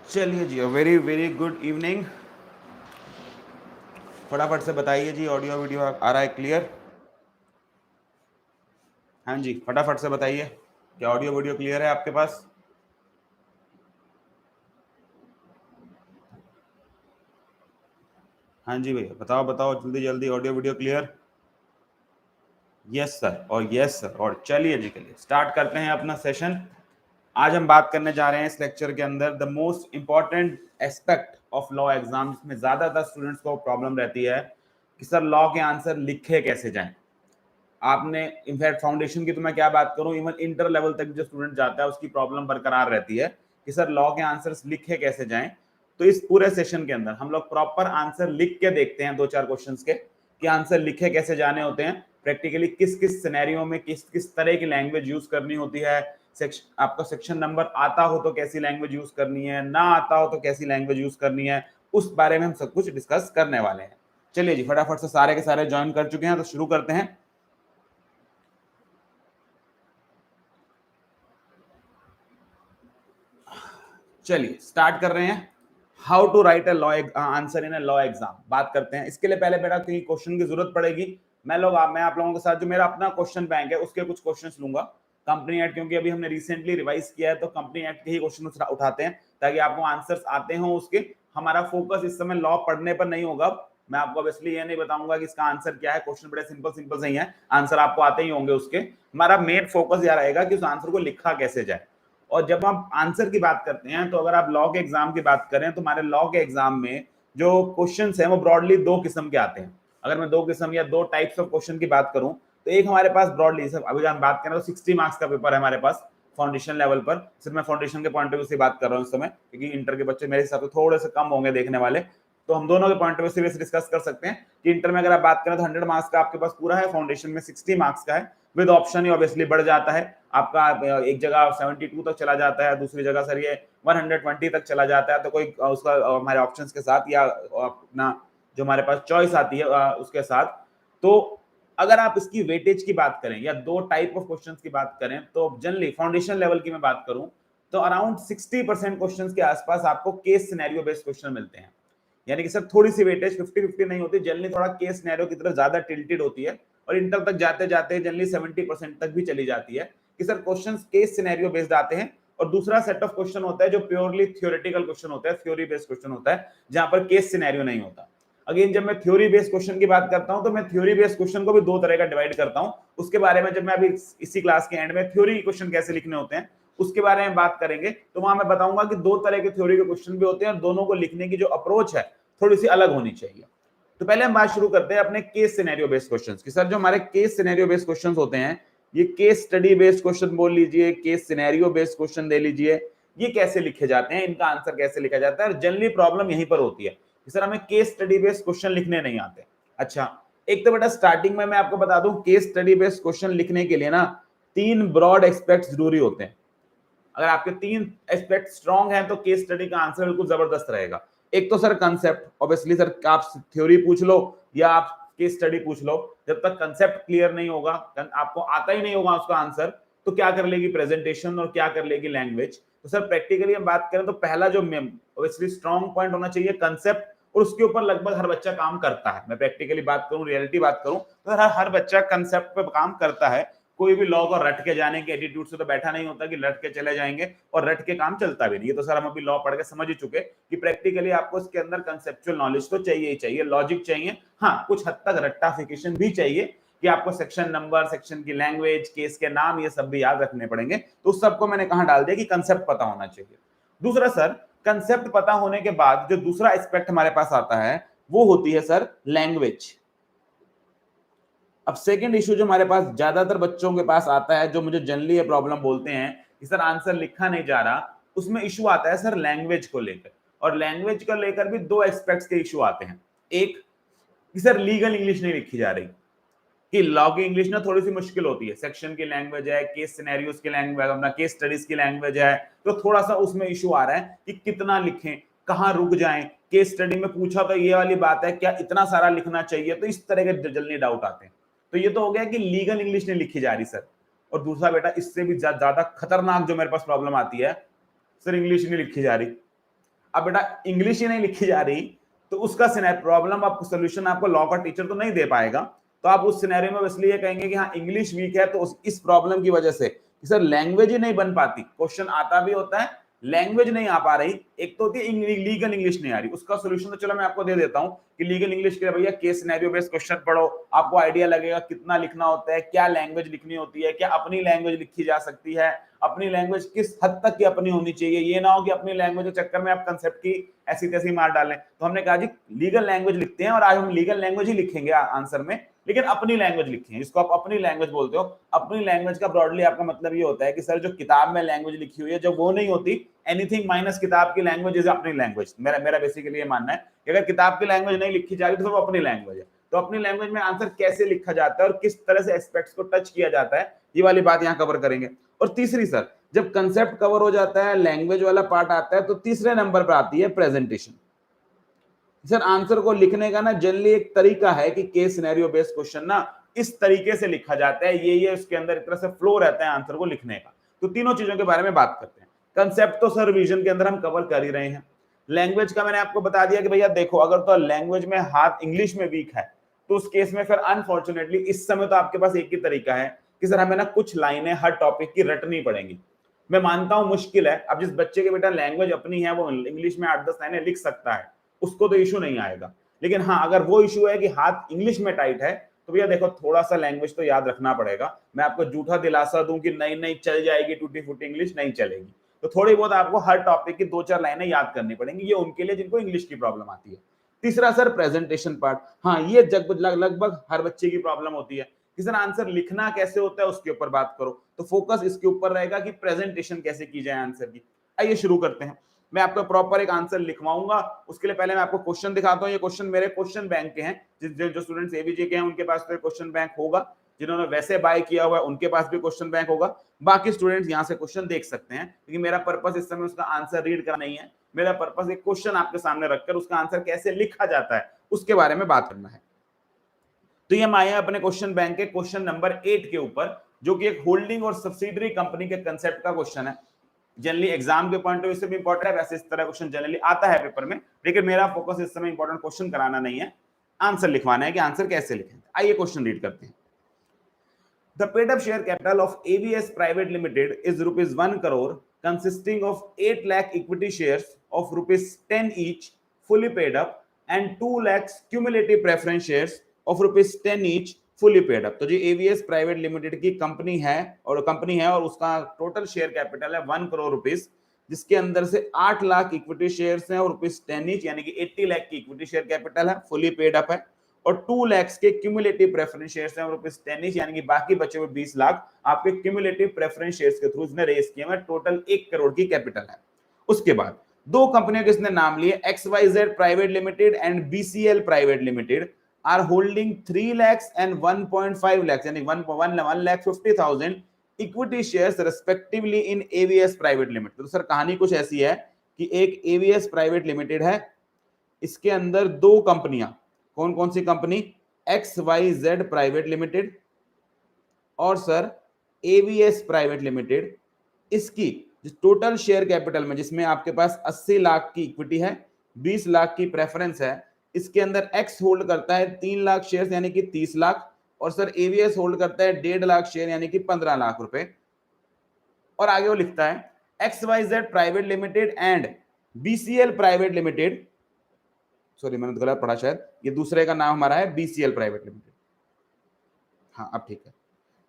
चलिए जी, very very good evening. फटाफट से बताइए जी, ऑडियो वीडियो आ रहा है क्लियर? हाँ जी, फटाफट से बताइए, क्या ऑडियो वीडियो क्लियर है आपके पास? हाँ जी भैया, बताओ बताओ जल्दी जल्दी, audio video clear? Yes sir और यस सर। और चलिए जी, चलिए स्टार्ट करते हैं अपना सेशन। आज हम बात करने जा रहे हैं इस लेक्चर के अंदर the most important aspect of law exam, जिसमें ज्यादातर स्टूडेंट्स को प्रॉब्लम रहती है कि सर लॉ के आंसर लिखे कैसे जाएं। आपने इनफैक्ट फाउंडेशन की तो मैं क्या बात करूं, इवन इंटर लेवल तक जो स्टूडेंट जाता है उसकी प्रॉब्लम बरकरार रहती है कि सर लॉ के आंसर्स लिखे कैसे जाएं। तो इस पूरे सेशन के अंदर हम लोग प्रॉपर आंसर लिख के देखते हैं, दो चार क्वेश्चंस के, कि आंसर लिखे कैसे जाने होते हैं, प्रैक्टिकली किस किस सिनेरियो में किस किस तरह की लैंग्वेज यूज करनी होती है। आपका सेक्शन नंबर आता हो तो कैसी लैंग्वेज यूज करनी है, ना आता हो तो कैसी लैंग्वेज यूज करनी है, उस बारे में हम सब कुछ डिस्कस करने वाले हैं। चलिए जी, फटाफट से सारे के सारे ज्वाइन कर चुके हैं तो शुरू करते हैं। चलिए स्टार्ट कर रहे हैं। How to write a law answer in a law exam बात करते हैं। इसके लिए पहले बेटा कहीं क्वेश्चन की जरूरत पड़ेगी। मैं आप लोगों के साथ जो मेरा अपना क्वेश्चन बैंक है उसके कुछ क्वेश्चंस लूंगा। कंपनी एक्ट, क्योंकि अभी हमने रिसेंटली रिवाइज किया है तो कंपनी एक्ट के ही क्वेश्चन उठाते हैं ताकि आपको आंसर्स आते हों उसके। हमारा फोकस इस समय लॉ पढ़ने पर नहीं होगा। मैं आपको ऑब्वियसली ये नहीं बताऊंगा कि इसका आंसर क्या है, क्वेश्चन बड़े सिंपल सिंपल सही है, आंसर आपको आते ही होंगे उसके। हमारा मेन फोकस यह रहेगा कि उस आंसर को लिखा कैसे जाए। और जब हम आंसर की बात करते हैं तो अगर आप लॉ के एग्जाम की बात करें तो हमारे लॉ के एग्जाम में जो क्वेश्चंस हैं वो ब्रॉडली दो किस्म के आते हैं। अगर मैं दो किस्म या दो टाइप्स ऑफ क्वेश्चन की बात करूं तो एक हमारे पास ब्रॉडली, अभी हम बात करें तो 60 मार्क्स का पेपर है हमारे पास फाउंडेशन लेवल पर। सिर्फ मैं फाउंडेशन के पॉइंट ऑफ व्यू से बात कर रहा हूं इस समय, क्योंकि इंटर के बच्चे मेरे हिसाब से थोड़े से कम होंगे देखने वाले। तो हम दोनों के पॉइंट ऑफ व्यू से डिस्कस कर सकते हैं कि इंटर में अगर आप बात करें तो 100 मार्क्स का आपके पास पूरा है, फाउंडेशन में 60 मार्क्स का है, विद ऑप्शन ही ऑब्वियसली बढ़ जाता है आपका। एक जगह 72 तक चला जाता है, दूसरी जगह सर ये 120 तक चला जाता है। तो कोई उसका हमारे ऑप्शंस के साथ या अपना जो हमारे पास चॉइस आती है उसके साथ। तो अगर आप इसकी वेटेज की बात करें या दो टाइप ऑफ क्वेश्चंस की बात करें तो जनरली फाउंडेशन लेवल की मैं बात करूं तो अराउंड 60% क्वेश्चंस के आसपास आपको केस सिनेरियो बेस्ड क्वेश्चन मिलते हैं। यानी कि सर थोड़ी सी वेटेज 50-50 नहीं होती, जनरली थोड़ा केस सिनेरियो की तरफ ज्यादा टिल्टेड होती है। और इंटर तक जाते जाते जनरली 70% तक भी चली जाती है कि sir questions case scenario based आते हैं। और दूसरा सेट ऑफ क्वेश्चन होता है जो प्योरली थ्योरेटिकल क्वेश्चन होता है, थ्योरी बेस्ड क्वेश्चन होता है, जहां पर केस सिनेरियो नहीं होता। अगेन जब मैं थ्योरी बेस्ड क्वेश्चन की बात करता हूं तो मैं थ्योरी बेस्ड क्वेश्चन को भी दो तरह का डिवाइड करता हूं। उसके बारे में जब मैं अभी इसी क्लास के एंड में थ्योरी क्वेश्चन कैसे लिखने होते हैं उसके बारे में बात करेंगे तो वहां मैं बताऊंगा कि दो तरह के थ्योरी के क्वेश्चन भी होते हैं और दोनों को लिखने की जो अप्रोच है थोड़ी सी अलग होनी चाहिए। तो पहले हम बात शुरू करते हैं अपने केस सिनेरियो बेस्ड क्वेश्चंस की। सर जो हमारे केस सिनेरियो बेस्ड क्वेश्चंस होते हैं, ये केस स्टडी बेस्ड क्वेश्चन बोल लीजिए, केस सिनेरियो बेस्ड क्वेश्चन दे लीजिए, ये कैसे लिखे जाते हैं, इनका आंसर कैसे लिखा जाता है। और जनरली प्रॉब्लम यहीं पर होती है कि सर हमें केस स्टडी बेस्ड क्वेश्चन लिखने नहीं आते। अच्छा, एक तो बेटा स्टार्टिंग में मैं आपको बता दूं केस स्टडी बेस्ड क्वेश्चन लिखने के लिए ना तीन ब्रॉड एस्पेक्ट्स जरूरी होते हैं। अगर आपके तीन एस्पेक्ट स्ट्रांग हैं तो केस स्टडी का आंसर बिल्कुल जबरदस्त रहेगा। एक तो सर कंसेप्ट, ऑब्वियसली सर आप थ्योरी पूछ लो या आप केस स्टडी पूछ लो, जब तक कंसेप्ट क्लियर नहीं होगा, आपको आता ही नहीं होगा उसका आंसर, तो क्या कर लेगी प्रेजेंटेशन और क्या कर लेगी लैंग्वेज। तो सर प्रैक्टिकली हम बात करें तो पहला जो ऑब्वियसली स्ट्रांग पॉइंट होना चाहिए कंसेप्ट, और उसके ऊपर लगभग हर बच्चा काम करता है। मैं प्रैक्टिकली बात करूं, रियलिटी बात करूं तो हर बच्चा कंसेप्ट पे काम करता है। कोई भी लॉ को रट के जाने के एटीट्यूड से तो बैठा नहीं होता कि रट के चले जाएंगे और रट के काम चलता भी नहीं। ये तो सर हम अभी लॉ पढ़ के समझ ही चुके कि प्रैक्टिकली आपको इसके अंदर कंसेप्चुअल नॉलेज तो चाहिए ही चाहिए, लॉजिक चाहिए, हाँ कुछ हद तक रट्टाफिकेशन भी चाहिए कि आपको सेक्शन नंबर, सेक्शन की लैंग्वेज, केस के नाम, ये सब भी याद रखने पड़ेंगे। तो उस सबको मैंने कहा डाल दिया कि कंसेप्ट पता होना चाहिए। दूसरा सर, कंसेप्ट पता होने के बाद जो दूसरा एस्पेक्ट हमारे पास आता है वो होती है सर लैंग्वेज। अब सेकंड इशू जो हमारे पास ज्यादातर बच्चों के पास आता है, जो मुझे जनरली ये प्रॉब्लम बोलते हैं कि सर आंसर लिखा नहीं जा रहा, उसमें इशू आता है सर लैंग्वेज को लेकर। और लैंग्वेज को लेकर भी दो एस्पेक्ट्स के इशू आते हैं। एक कि सर लीगल इंग्लिश नहीं लिखी जा रही, कि लॉ की इंग्लिश ना थोड़ी सी मुश्किल होती है, सेक्शन की लैंग्वेज है, केस सिनेरियोस की लैंग्वेज, अपना केस स्टडीज की लैंग्वेज है, तो थोड़ा सा उसमें इशू आ रहा है कि कितना लिखें, कहां रुक जाएं। केस स्टडी में पूछा तो ये वाली बात है, क्या इतना सारा लिखना चाहिए, तो इस तरह के जल्दी डाउट आते हैं। तो ये तो हो गया कि लीगल इंग्लिश नहीं लिखी जा रही सर। और दूसरा बेटा इससे भी ज्यादा खतरनाक जो मेरे पास प्रॉब्लम आती है, सर इंग्लिश नहीं लिखी जा रही। अब बेटा इंग्लिश ही नहीं लिखी जा रही तो उसका प्रॉब्लम आपको सोल्यूशन आपको लॉ का टीचर तो नहीं दे पाएगा। तो आप उस सिनेरियो में इसलिए कहेंगे कि हाँ इंग्लिश वीक है, तो इस प्रॉब्लम की वजह से कि सर लैंग्वेज ही नहीं बन पाती, क्वेश्चन आता भी होता है, लैंग्वेज नहीं आ पा रही। एक तो होती है लीगल इंग्लिश नहीं आ रही, उसका सोल्यूशन तो चलो मैं आपको दे देता हूं कि लीगल इंग्लिश के लिए भैया केस सिनेरियो बेस्ड क्वेश्चन पढ़ो, आपको आइडिया लगेगा कितना लिखना होता है, क्या लैंग्वेज लिखनी होती है, क्या अपनी लैंग्वेज लिखी जा सकती है, अपनी लैंग्वेज किस हद तक की अपनी होनी चाहिए। ये ना हो कि अपनी लैंग्वेज के चक्कर में आप कंसेप्ट की ऐसी तैसी मार डालें। तो हमने कहा जी लीगल लैंग्वेज लिखते हैं, और आज हम लीगल लैंग्वेज ही लिखेंगे आंसर में, लेकिन अपनी लैंग्वेज लिखी है, जिसको आप अपनी लैंग्वेज बोलते हो। अपनी लैंग्वेज का ब्रॉडली आपका मतलब ये होता है कि सर जो किताब में लैंग्वेज लिखी हुई है जब वो नहीं होती, एनीथिंग माइनस किताब की लैंग्वेज इज अपनी लैंग्वेज। मेरा बेसिकली ये मानना है कि अगर किताब की लैंग्वेज नहीं लिखी जा रही तो वो अपनी लैंग्वेज है। तो अपनी लैंग्वेज में आंसर कैसे लिखा जाता है और किस तरह से एस्पेक्ट्स को टच किया जाता है, ये वाली बात यहाँ कवर करेंगे। और तीसरी सर, जब कंसेप्ट कवर हो जाता है, लैंग्वेज वाला पार्ट आता है, तो तीसरे नंबर पर आती है प्रेजेंटेशन। सर आंसर को लिखने का ना जनरली एक तरीका है कि केस सिनेरियो बेस्ड क्वेश्चन ना इस तरीके से लिखा जाता है, ये उसके अंदर एक तरह से फ्लो रहता है आंसर को लिखने का। तो तीनों चीजों के बारे में बात करते हैं। कंसेप्ट तो सर रिवीजन के अंदर हम कवर कर ही रहे हैं। लैंग्वेज का मैंने आपको बता दिया कि भैया देखो अगर तो लैंग्वेज में हाथ इंग्लिश में वीक है तो उस केस में फिर अनफॉर्चुनेटली इस समय तो आपके पास एक ही तरीका है कि सर हमें ना कुछ लाइनें हर टॉपिक की रटनी पड़ेंगी। मैं मानता हूं मुश्किल है, अब जिस बच्चे के बेटा लैंग्वेज अपनी है वो इंग्लिश में 8-10 लाइनें लिख सकता है, उसको तो इशू नहीं आएगा। लेकिन हाँ अगर वो इशू है कि हाथ इंग्लिश में टाइट है तो भैया देखो थोड़ा सा लैंग्वेज तो याद रखना पड़ेगा। मैं आपको झूठा दिलासा दूं कि नहीं नहीं चल जाएगी, टूटी फूटी इंग्लिश नहीं चलेगी। तो थोड़ी बहुत आपको हर टॉपिक की 2-4 लाइनें याद करनी पड़ेंगी, ये उनके लिए जिनको इंग्लिश की प्रॉब्लम आती है। तीसरा सर प्रेजेंटेशन पार्ट, हाँ ये लगभग हर बच्चे की प्रॉब्लम होती है कि सर आंसर लिखना कैसे होता है उसके ऊपर बात करो। तो फोकस इसके ऊपर रहेगा कि प्रेजेंटेशन कैसे की जाए आंसर की। आइए शुरू करते हैं। मैं आपको प्रॉपर एक आंसर लिखवाऊंगा, उसके लिए पहले मैं आपको क्वेश्चन दिखाता हूं। ये क्वेश्चन मेरे क्वेश्चन बैंक के हैं, जो स्टूडेंट्स एवीजे के हैं उनके पास तो क्वेश्चन बैंक होगा, जिन्होंने वैसे बाय किया हुआ है उनके पास भी क्वेश्चन बैंक होगा। बाकी स्टूडेंट्स यहां से क्वेश्चन देख सकते हैं, क्योंकि मेरा पर्पस इस समय उसका आंसर रीड करना नहीं है, मेरा पर्पस एक क्वेश्चन आपके सामने रखकर उसका आंसर कैसे लिखा जाता है उसके बारे में बात करना है। तो ये हम आए हैं अपने क्वेश्चन बैंक के क्वेश्चन नंबर 8 के ऊपर, जो कि एक होल्डिंग और सब्सिडरी कंपनी के कंसेप्ट का क्वेश्चन है। जनरली एग्जाम के पॉइंट ऑफ व्यू से भी इंपॉर्टेंट है, वैसे इस तरह क्वेश्चन जनरली आता है पेपर में, लेकिन मेरा फोकस इस समय इंपॉर्टेंट क्वेश्चन कराना नहीं है, आंसर लिखवाना है कि आंसर कैसे लिखें। आइए क्वेश्चन रीड करते हैं। The paid up share capital of AVS Private Limited is rupees 1 crore, consisting of 8 lakh equity shares of rupees 10 each, fully paid up, and 2 lakhs cumulative preference shares of rupees 10 each, fully paid up। तो जी AVS Private Limited की company है और उसका total share capital है 1 crore rupees, जिसके अंदर से 8 lakh equity shares हैं और रुपीस 10 ईच, यानी कि 80 लाख की इक्विटी शेयर कैपिटल है, फुली पेड अप है, और 2 लाख के क्यूमुलेटिव प्रेफरेंस शेयर्स हैं रुपीस 10 ईच, यानी कि बाकी बचे हुए 20 लाख आपके क्यूमुलेटिव प्रेफरेंस शेयर्स के थ्रू इसने रेज किए हैं। टोटल 1 करोड़ की कैपिटल है। उसके बाद दो कंपनियों के इसने नाम लिए, XYZ private limited and BCL private limited are holding 3 lakhs and 1.5 lakhs, यानी 1,50,000 equity shares respectively in AVS private limited. तो सर कहानी कुछ ऐसी है कि एक AVS प्राइवेट लिमिटेड है, इसके अंदर दो कंपनियां, कौन कौन सी कंपनी, XYZ प्राइवेट लिमिटेड और सर AVS प्राइवेट लिमिटेड। इसकी टोटल शेयर कैपिटल में जिसमें आपके पास 80 लाख की इक्विटी है, 20 लाख की प्रेफरेंस है, इसके अंदर X होल्ड करता है 3 लाख शेयर यानी कि 30 लाख, और सर AVS होल्ड करता है 1.5 लाख शेयर यानी कि 15 लाख रुपए। और आगे वो लिखता है XYZ private limited and BCL private limited, sorry मैंने गलत पढ़ा शायद, ये दूसरे का नाम हमारा है BCL प्राइवेट लिमिटेड। हाँ अब ठीक है,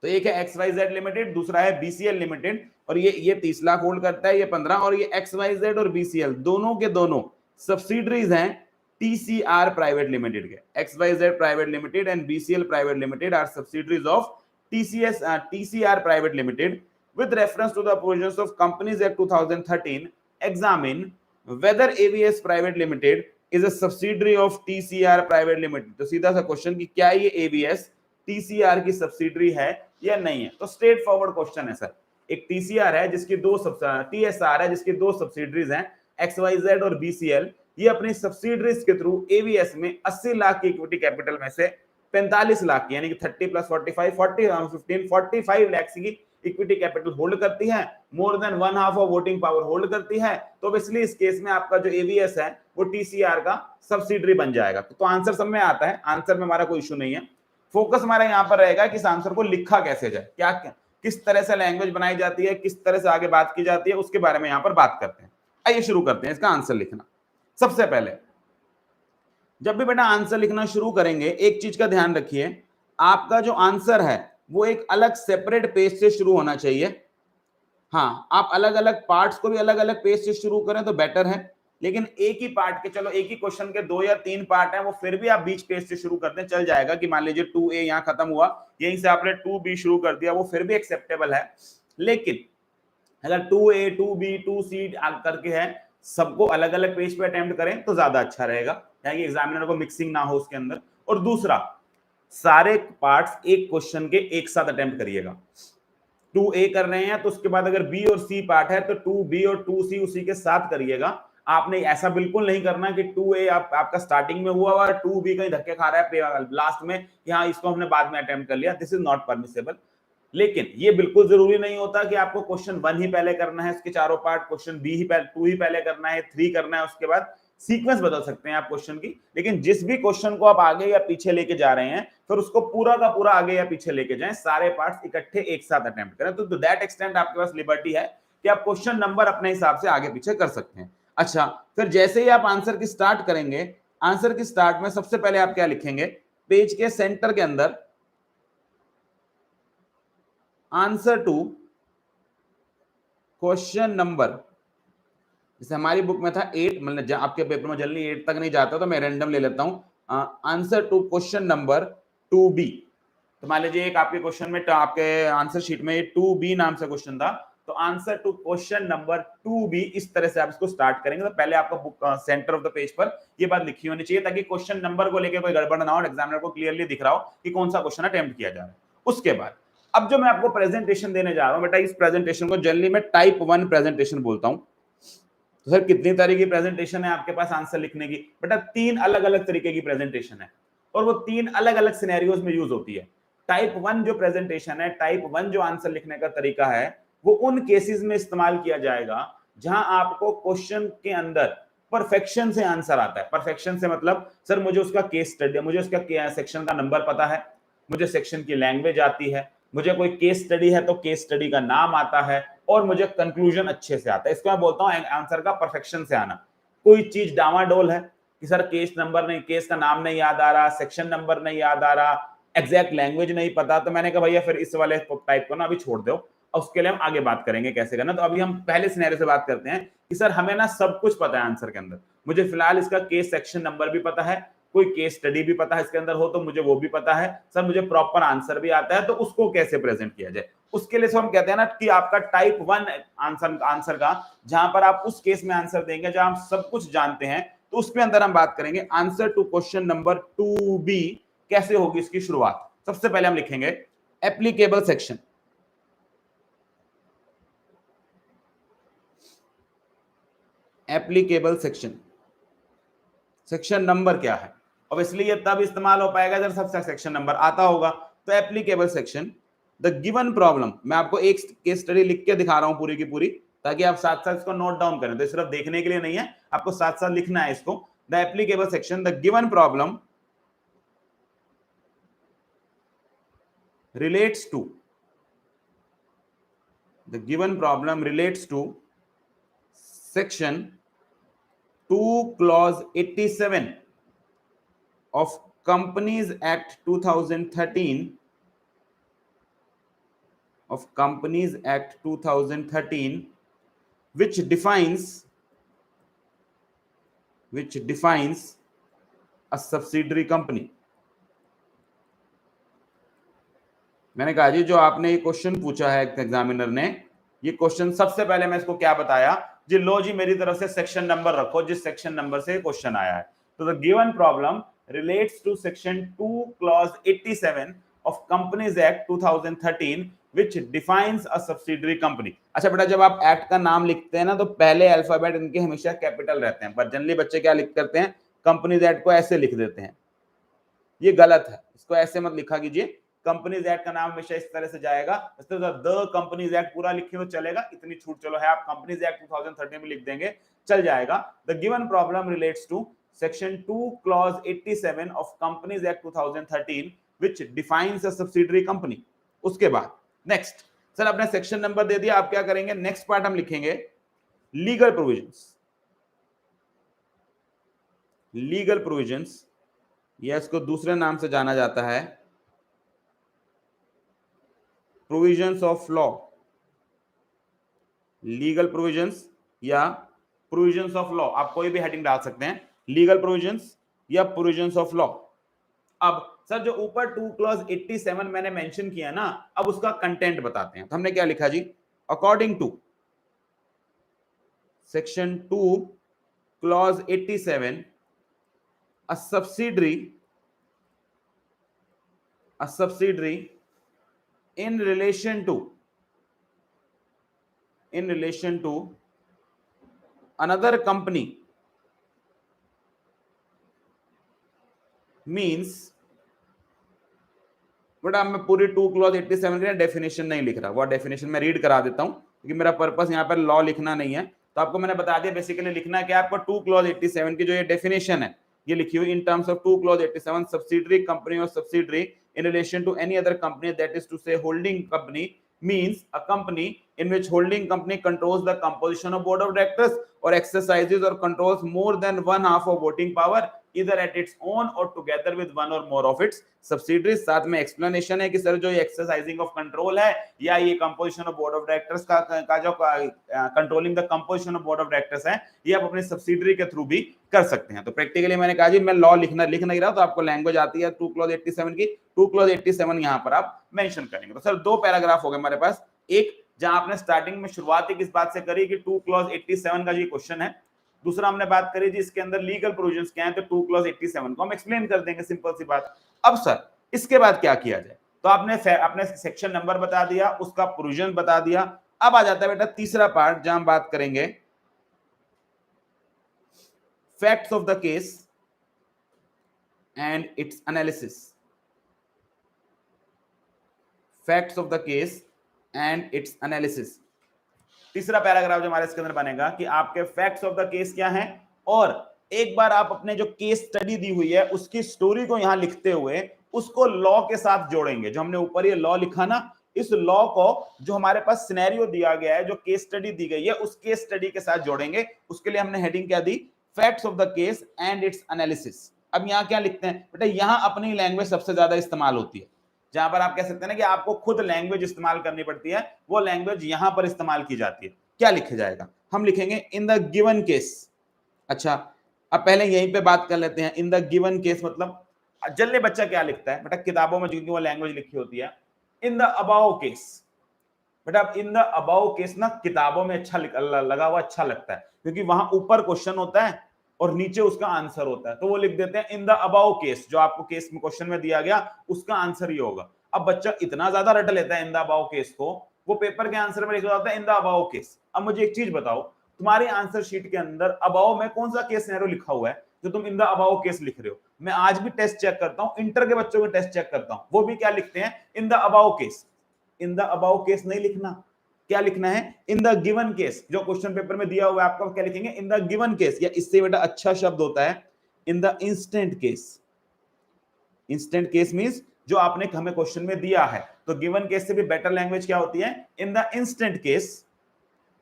तो एक है XYZ लिमिटेड, दूसरा है BCL लिमिटेड, और ये 30 लाख होल्ड करता है, ये 15, और ये XYZ और BCL दोनों के दोनों सब्सिडरीज हैं TCR प्राइवेट लिमिटेड के। XYZ private limited and BCL private limited are subsidiaries of TCR private limited. With reference to the provisions of Companies Act 2013, examine whether AVS Private Limited is a subsidiary of TCR Private Limited। तो सीधा सा question कि क्या ये AVS TCR की subsidiary है या नहीं है। तो स्ट्रेट फॉरवर्ड क्वेश्चन है सर, एक TCR है जिसकी TSR है जिसकी दो सब्सिडरीज हैं XYZ और BCL। ये अपनी सब्सिडरीज के थ्रू AVS में 80 लाख की इक्विटी कैपिटल में से 45 लाख यानी कि 30 + 45 45 लाख की इक्विटी कैपिटल होल्ड करती है, more than 1/2 of voting power hold करती है, तो ऑब्वियसली इस केस में आपका जो एवीएस है वो टीसीआर का सब्सिडरी बन जाएगा। तो आंसर सब में आता है, आंसर में हमारा कोई इशू नहीं है। फोकस हमारा यहां पर रहेगा कि इस आंसर को लिखा कैसे जाए, क्या किस तरह से लैंग्वेज बनाई जाती है, किस तरह से आगे बात की जाती है, उसके बारे में यहां पर बात करते हैं। आइए शुरू करते हैं इसका आंसर लिखना। सबसे पहले जब भी बेटा आंसर लिखना शुरू करेंगे, एक चीज का ध्यान रखिए, आपका जो आंसर है वो एक अलग सेपरेट पेज से शुरू होना चाहिए। हाँ, आप अलग अलग पार्ट्स को भी अलग अलग पेज से शुरू करें तो बेटर है, लेकिन एक ही पार्ट के, चलो एक ही क्वेश्चन के 2 या 3 पार्ट हैं, वो फिर भी आप बीच पेज से शुरू करते हैं, चल जाएगा। कि मान लीजिए 2A यहाँ खत्म हुआ, यहीं से आपने 2B शुरू कर दिया, वो फिर भी एक्सेप्टेबल है। लेकिन अगर 2A 2B 2C करके है, सबको अलग अलग पेज पे अटेम्प्ट करें तो ज्यादा अच्छा रहेगा, ताकि एग्जामिनर को मिक्सिंग ना हो उसके अंदर। और दूसरा, सारे पार्ट्स एक क्वेश्चन के एक साथ अटेम्प्ट करिएगा। 2A कर रहे हैं तो उसके बाद अगर B और C पार्ट है तो 2B और 2C उसी के साथ करिएगा। आपने ऐसा बिल्कुल नहीं करना कि 2A आपका स्टार्टिंग में हुआ और 2B कहीं धक्के खा रहा है लास्ट में कि हाँ इसको हमने बाद में अटेम्प्ट कर लिया। This is not permissible. लेकिन ये बिल्कुल जरूरी नहीं होता कि आपको क्वेश्चन 1 ही पहले करना है, उसके चारों पार्ट, क्वेश्चन B ही पहले, 2 ही पहले करना है, 3 करना है, उसके बाद सीक्वेंस बदल सकते हैं आप क्वेश्चन की। लेकिन जिस भी क्वेश्चन को आप आगे या पीछे लेके जा रहे हैं, फिर उसको पूरा का पूरा आगे या पीछे लेके जाएं, सारे पार्ट्स इकट्ठे एक साथ अटेम्प्ट करें। तो टू दैट एक्सटेंट आपके पास लिबर्टी है कि आप क्वेश्चन नंबर अपने हिसाब से आगे पीछे कर सकते हैं। अच्छा, फिर जैसे ही आप आंसर की स्टार्ट करेंगे, आंसर की स्टार्ट में सबसे पहले आप क्या लिखेंगे, पेज के सेंटर के अंदर आंसर टू क्वेश्चन नंबर, जैसे हमारी बुक में था 8, मतलब आपके पेपर में जल्दी 8 तक नहीं जाता तो मैं रैंडम ले लेता हूं। Answer to question number 2B। तो मान लीजिए एक आपके क्वेश्चन में, आपके आंसर शीट में 2B नाम से क्वेश्चन था, तो answer to question number 2B, इस तरह से आप इसको स्टार्ट करेंगे। तो पहले आपका book centre of the page पर ये बात लिखी होनी चाहिए, ताकि क्वेश्चन नंबर को लेकर कोई गड़बड़ ना हो, एग्जामिनर को क्लियरली दिख रहा हो कि कौन सा क्वेश्चन अटेम्प्ट किया जा रहा है। उसके बाद अब जो मैं आपको प्रेजेंटेशन देने जा रहा हूं बेटा, इस प्रेजेंटेशन को जनरली मैं टाइप 1 प्रेजेंटेशन बोलता हूं। तो सर कितनी तरह की प्रेजेंटेशन है आपके पास आंसर लिखने की? बेटा 3 अलग अलग तरीके की प्रेजेंटेशन है, और वो 3 अलग अलग सिनेरियोज में यूज होती है। टाइप 1 जो प्रेजेंटेशन है, टाइप 1 जो आंसर लिखने का तरीका है, वो उन केसेस में इस्तेमाल किया जाएगा जहां आपको क्वेश्चन के अंदर परफेक्शन से आंसर आता है। परफेक्शन से मतलब सर मुझे उसका केस स्टडी, मुझे उसका सेक्शन का नंबर पता है, मुझे सेक्शन की लैंग्वेज आती है, मुझे कोई केस स्टडी है तो केस स्टडी का नाम आता है, और मुझे कंक्लूजन अच्छे से आता है। इसको मैं बोलता हूं आंसर का परफेक्शन से आना। कोई चीज डामाडोल है कि सर केस नंबर नहीं, केस का नाम नहीं याद आ रहा, सेक्शन नंबर नहीं याद आ रहा, एग्जैक्ट लैंग्वेज नहीं पता, तो मैंने कहा भैया फिर इस वाले टाइप को ना अभी छोड़ दो, और उसके लिए हम आगे बात करेंगे कैसे करना। तो अभी हम पहले सिनेरियो से बात करते हैं कि सर हमें ना सब कुछ पता है आंसर के अंदर, मुझे फिलहाल इसका केस सेक्शन नंबर भी पता है, कोई केस स्टडी भी पता है इसके अंदर हो तो मुझे वो भी पता है, सर मुझे प्रॉपर आंसर भी आता है, तो उसको कैसे प्रेजेंट किया जाए। उसके लिए हम कहते हैं ना कि आपका टाइप 1 आंसर का, जहां पर आप उस केस में आंसर देंगे जहां हम सब कुछ जानते हैं, तो उसके अंदर हम बात करेंगे answer to question number 2B कैसे होगी इसकी शुरुआत। सबसे पहले हम लिखेंगे applicable section. Applicable section, section number क्या है? ऑब्वियसली ये तब इस्तेमाल हो पाएगा जब सबसे सेक्शन नंबर आता होगा। तो applicable section, the given problem, मैं आपको एक केस स्टडी लिख के दिखा रहा हूं पूरी की पूरी, ताकि आप साथ साथ इसको नोट डाउन करें। तो सिर्फ देखने के लिए नहीं है, आपको साथ साथ लिखना है इसको। The applicable section, the given problem relates to, the given problem relates to section 2 clause 87 of Companies Act 2013, of Companies Act 2013, which defines a subsidiary company। मैंने कहा जी जो आपने ये क्वेश्चन पूछा है एग्जामिनर ने, ये क्वेश्चन सबसे पहले मैं इसको क्या बताया जी, लो जी मेरी तरफ से सेक्शन नंबर रखो जिस सेक्शन नंबर से क्वेश्चन आया है। तो the given problem relates to section 2 clause 87 of companies act 2013 which defines a subsidiary company. अच्छा बेटा, जब आप एक्ट का नाम लिखते हैं ना, तो पहले अल्फाबेट इनके हमेशा कैपिटल रहते हैं, पर जनरली बच्चे क्या लिख करते हैं, कंपनीज एक्ट को ऐसे लिख देते हैं। ये गलत है, इसको ऐसे मत लिखा कीजिए, कंपनीज एक्ट का नाम हमेशा इस तरह से जाएगा, द कंपनीज एक्ट पूरा लिखे तो चलेगा, इतनी छूट चलो है, आप कंपनीज एक्ट 2013 में लिख देंगे चल जाएगा। The given problem relates to section 2 clause 87 of companies act 2013 which defines a subsidiary company. उसके बाद नेक्स्ट सर आपने सेक्शन नंबर दे दिया, आप क्या करेंगे, नेक्स्ट पार्ट हम लिखेंगे लीगल प्रोविजंस। लीगल प्रोविजंस या इसको दूसरे नाम से जाना जाता है provisions of law. Legal provisions या प्रोविजंस ऑफ लॉ, आप कोई भी हेडिंग डाल सकते हैं, लीगल प्रोविजंस या प्रोविजंस ऑफ लॉ। अब सर जो ऊपर 2 क्लॉज 87 मैंने मेंशन किया ना, अब उसका कंटेंट बताते हैं। तो हमने क्या लिखा जी, according to section 2 clause 87 a subsidiary in relation to another company means, बेटा मैं पूरी 2 क्लॉज 87 की डेफिनेशन नहीं लिख रहा, वो डेफिनेशन मैं रीड करा देता हूं क्योंकि मेरा पर्पस यहां पर लॉ लिखना नहीं है। तो आपको मैंने बता दिया बेसिकली लिखना क्या है, आपको 2 क्लॉज 87 की जो ये डेफिनेशन है ये लिखी हुई in terms of 2 clause 87 subsidiary company और subsidiary in relation to any other company, that is to say holding company means a company in which holding company controls the composition of board of directors or exercises or controls more than one half of voting power either at its own or together with one or more of its subsidiaries। साथ में explanation है कि sir जो ये exercising of control है या ये composition of board of directors का जो controlling the composition of board of directors है ये आप अपने सब्सिडियरी के थ्रू भी कर सकते हैं। तो प्रैक्टिकली मैंने कहा जी मैं लॉ लिख नहीं रहा, तो आपको लैंग्वेज आती है 2 क्लॉज 87 की, 2 क्लॉज 87 यहां पर आप मेंशन करेंगे। तो सर 2 पैराग्राफ हो गए हमारे पास, एक जहां आपने स्टार्टिंग में शुरुआत किस बात से करी कि 2 क्लॉज 87 का जी क्वेश्चन है, दूसरा हमने बात करी जी इसके अंदर लीगल प्रोविजंस क्या है, तो 2 क्लॉज 87 को हम एक्सप्लेन कर देंगे, सिंपल सी बात। अब सर इसके बाद क्या किया जाए, तो आपने सेक्शन नंबर बता दिया, उसका प्रोविजन बता दिया। अब आ जाता है बेटा तीसरा पार्ट जहां हम बात करेंगे facts of the case and its analysis. Facts of the case and its analysis, तीसरा पैराग्राफ जो हमारे इसके अंदर बनेगा कि आपके फैक्ट्स ऑफ द केस क्या हैं, और एक बार आप अपने जो केस स्टडी दी हुई है उसकी स्टोरी को यहां लिखते हुए उसको लॉ के साथ जोड़ेंगे। जो हमने ऊपर ये लॉ लिखा ना, इस लॉ को जो हमारे पास सिनेरियो दिया गया है, जो केस स्टडी दी गई है, उस केस स्टडी के साथ जोड़ेंगे। उसके लिए हमने हेडिंग क्या दी, facts of the case and its analysis. अब यहां क्या लिखते हैं बेटा, यहां अपनी लैंग्वेज सबसे ज्यादा इस्तेमाल होती है, जहां पर आप कह सकते हैं ना कि आपको खुद लैंग्वेज इस्तेमाल करनी पड़ती है, वो लैंग्वेज यहां पर इस्तेमाल की जाती है। क्या लिखा जाएगा, हम लिखेंगे इन द गिवन केस। अच्छा अब पहले यहीं पे बात कर लेते हैं, इन द गिवन केस मतलब जल्दी बच्चा क्या लिखता है बेटा किताबों में, क्योंकि वो लैंग्वेज लिखी होती है। इन द अबाउ केस, बेटा इन द अबाउ केस ना किताबों में अच्छा लगा हुआ अच्छा लगता है, क्योंकि वहां ऊपर क्वेश्चन होता है और नीचे उसका आंसर होता है, तो वो लिख देते हैं इन द अबाउ केस, जो आपको केस में क्वेश्चन में दिया गया उसका आंसर ही होगा। अब बच्चा इतना ज्यादा रट लेता है इन द अबाउ केस को, वो पेपर के आंसर में लिखा जाता है इन द अबाउ केस। अब मुझे एक चीज बताओ, तुम्हारे आंसर शीट के अंदर अबाउ में कौन सा केस सिनेरियो लिखा हुआ है जो तुम इन द अबाउ केस लिख रहे हो? मैं आज भी टेस्ट चेक करता हूं, इंटर के बच्चों के टेस्ट चेक करता हूं, वो भी क्या लिखते हैं, in the above case. In the above case नहीं लिखना, क्या लिखना है, इन द गिवन केस। जो क्वेश्चन पेपर में दिया हुआ है आपका क्या लिखेंगे, इन द गिवन केस, या इससे बेटा अच्छा शब्द होता है in the instant case. Instant case means जो आपने हमें क्वेश्चन में दिया है, तो गिवन केस से भी बेटर लैंग्वेज क्या होती है, इन द इंस्टेंट केस।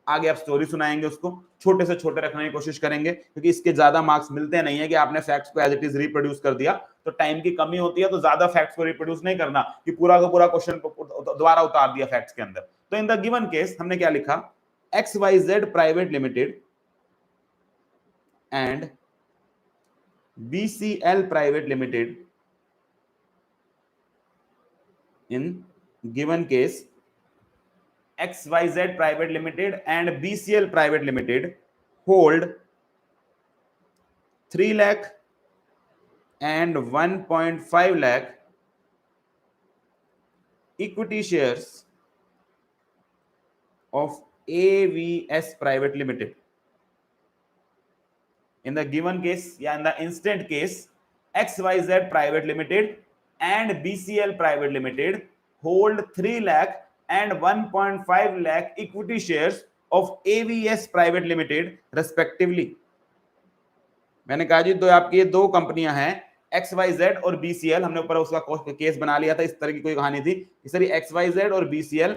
आगे आप स्टोरी सुनाएंगे, उसको छोटे से छोटे रखने की कोशिश करेंगे, क्योंकि इसके ज्यादा मार्क्स मिलते नहीं है कि आपने फैक्ट्स को एज इट इज रिप्रोड्यूस कर दिया, तो टाइम की कमी होती है, तो ज्यादा फैक्ट्स को रिप्रोड्यूस नहीं करना कि पूरा का पूरा क्वेश्चन दोबारा उतार दिया फैक्ट्स के अंदर। तो इन द गिवन केस हमने क्या लिखा, XYZ private limited and BCL private limited in given case XYZ Private Limited and BCL Private Limited hold 3 lakh and 1.5 lakh equity shares of AVS Private Limited. In the given case या in the instant case, XYZ Private Limited and BCL Private Limited hold 3 lakh and 1.5 lakh equity shares of AVS Private Limited respectively. मैंने कहा जी तो आपकी ये दो कंपनियां हैं XYZ और BCL, हमने ऊपर उसका केस बना लिया था, इस तरह की कोई कहानी थी। इस तरह XYZ और BCL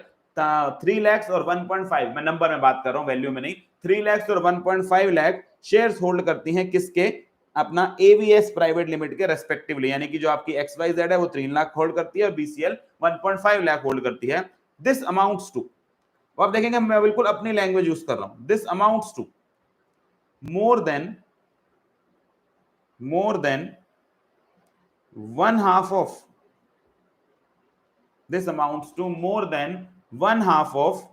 3 लाख और 1.5, मैं नंबर में बात कर रहा हूं, वैल्यू में नहीं, 3 लाख और 1.5 लाख शेयर्स होल्ड करती हैं किसके, अपना AVS प्राइवेट लिमिटेड के रेस्पेक्टिवली, यानी कि जो आपकी XYZ है वो 3 लाख होल्ड करती है और BCL 1.5 लाख होल्ड करती है। दिस अमाउंट्स टू, आप देखेंगे मैं बिल्कुल अपनी लैंग्वेज यूज कर रहा हूं, this amounts to more than 1/2 of, this amounts to more than 1/2 of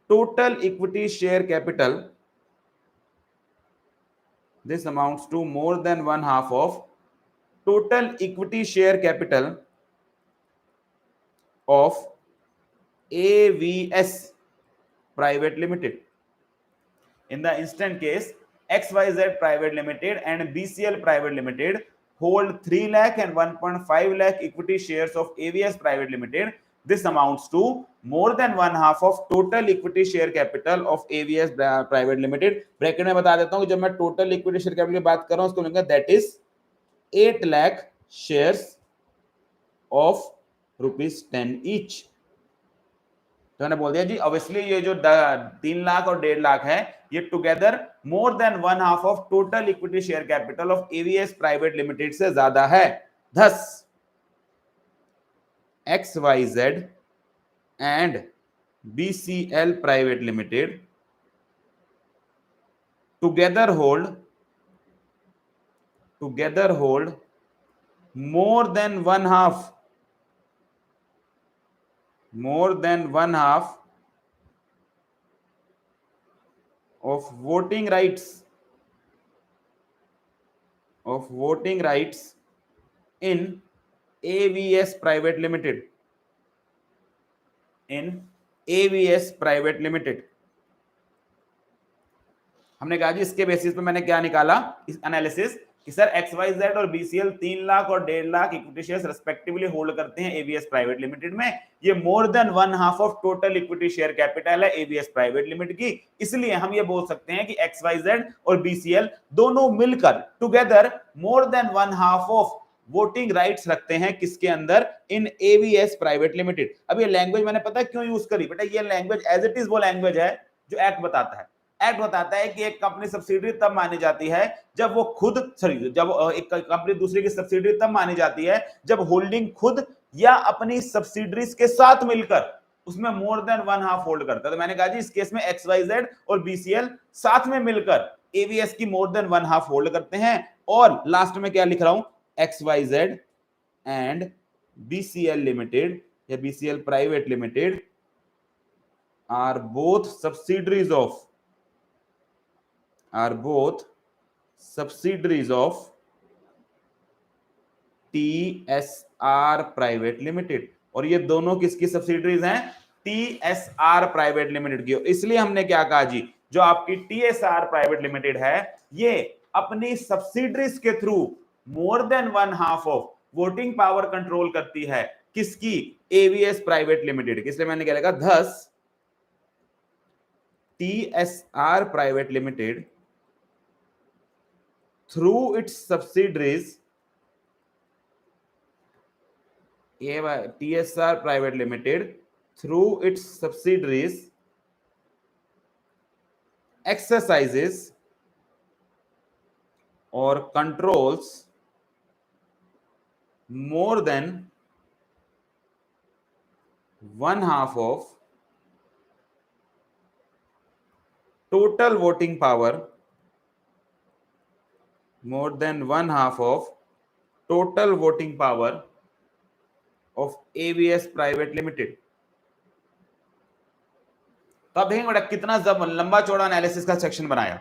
total equity share capital, this amounts to more than 1/2 of total equity share capital of AVS Private Limited. In the instant case, XYZ Private Limited and BCL Private Limited hold 3 lakh and 1.5 lakh equity shares of AVS Private Limited. This amounts to more than 1/2 of total equity share capital of AVS Private Limited. Bracket में बता देता हूं कि जब मैं total equity share capital की बात कर रहा हूं उसको लिखूंगा that is 8 lakh shares of ₹10 each. तो मैंने बोल दिया जी ऑब्वियसली ये जो 3 लाख और 1.5 लाख है ये together more than 1/2 of total equity share capital of AVS private limited से ज्यादा है। thus XYZ and BCL private limited together hold more than 1/2 of voting rights in AVS Private Limited. हमने कहा जी इसके बेसिस पे मैंने क्या निकाला इस एनालिसिस कि सर XYZ और BCL 3 लाख और 1.5 lakh equity shares respectively hold करते हैं AVS प्राइवेट लिमिटेड में। ये मोर than 1/2 of total equity share capital है AVS प्राइवेट लिमिटेड की। इसलिए हम ये बोल सकते हैं कि XYZ और BCL दोनों मिलकर together more than 1/2 of voting rights रखते हैं किसके अंदर, इन AVS प्राइवेट लिमिटेड। अब ये लैंग्वेज मैंने पता क्यों यूज करी बेटा, ये लैंग्वेज एज इट इज वो लैंग्वेज है जो एक्ट बताता है। एक्ट बताता है कि एक कंपनी सब्सिडरी तब मानी जाती है जब वो खुद जब एक कंपनी दूसरी की सब्सिडरी तब मानी जाती है जब होल्डिंग खुद या अपनी सब्सिडरीज के साथ मिलकर उसमें मोर देन 1/2 होल्ड करता है। तो मैंने कहा जी इस केस में XYZ और BCL साथ में मिलकर AVS की मोर देन 1/2 होल्ड करते हैं। और लास्ट में क्या लिख रहा हूं, XYZ एंड BCL लिमिटेड या BCL private limited are both subsidiaries of TSR private limited. और ये दोनों किसकी सब्सिडरीज हैं, TSR प्राइवेट लिमिटेड की। इसलिए हमने क्या कहा जी, जो आपकी TSR प्राइवेट लिमिटेड है ये अपनी सब्सिडरीज के through more than 1/2 of voting power control करती है किसकी, AVS प्राइवेट लिमिटेड की। इसलिए मैंने क्या लिखा, thus TSR private limited through its subsidiaries, TSR Private Limited through its subsidiaries exercises or controls more than 1/2 of total voting power, more than 1/2 of total voting power of AVS private limited. तो अब देखेंगे बेटा कितना लंबा चौड़ा analysis का section बनाया।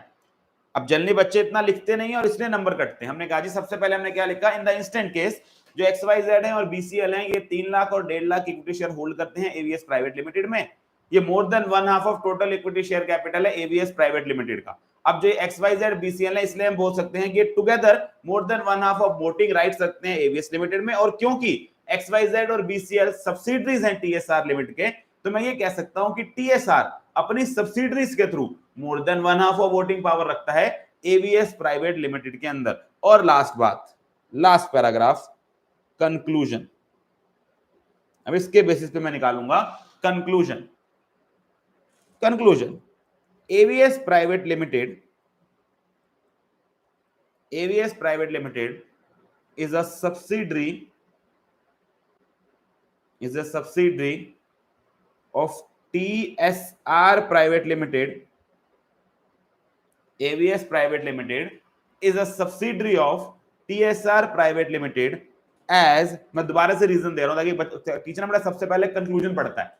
अब जनरली बच्चे इतना लिखते नहीं और इसलिए नंबर कटते हैं। हमने कहा जी सबसे पहले हमने क्या लिखा, इन द इंस्टेंट केस जो XYZ है और BCL है ये 3 लाख और 1.5 लाख इक्विटी शेयर होल्ड करते हैं AVS प्राइवेट लिमिटेड में। ये मोर than 1/2 of total equity share capital है एवीएस प्राइवेट लिमिटेड का। अब जो XYZ BCL है, इसलिए हम बोल सकते हैं कि together more than 1/2 of voting rights रखते हैं एवीएस लिमिटेड में। और क्योंकि XYZ और BCL सब्सिडरीज हैं TSR लिमिटेड के, तो मैं ये कह सकता हूं कि TSR अपनी सब्सिडरीज के through more than 1/2 of voting power रखता है एवीएस प्राइवेट लिमिटेड के अंदर। और लास्ट बात, लास्ट पैराग्राफ, कंक्लूजन। अब इसके बेसिस पे मैं निकालूंगा conclusion. Conclusion, AVS Private Limited is a subsidiary of TSR Private Limited. AVS Private Limited is a subsidiary of TSR Private Limited as, मैं दोबारा से रीजन दे रहा हूं ताकि टीचर हमारा सबसे पहले कंक्लूजन पढ़ता है।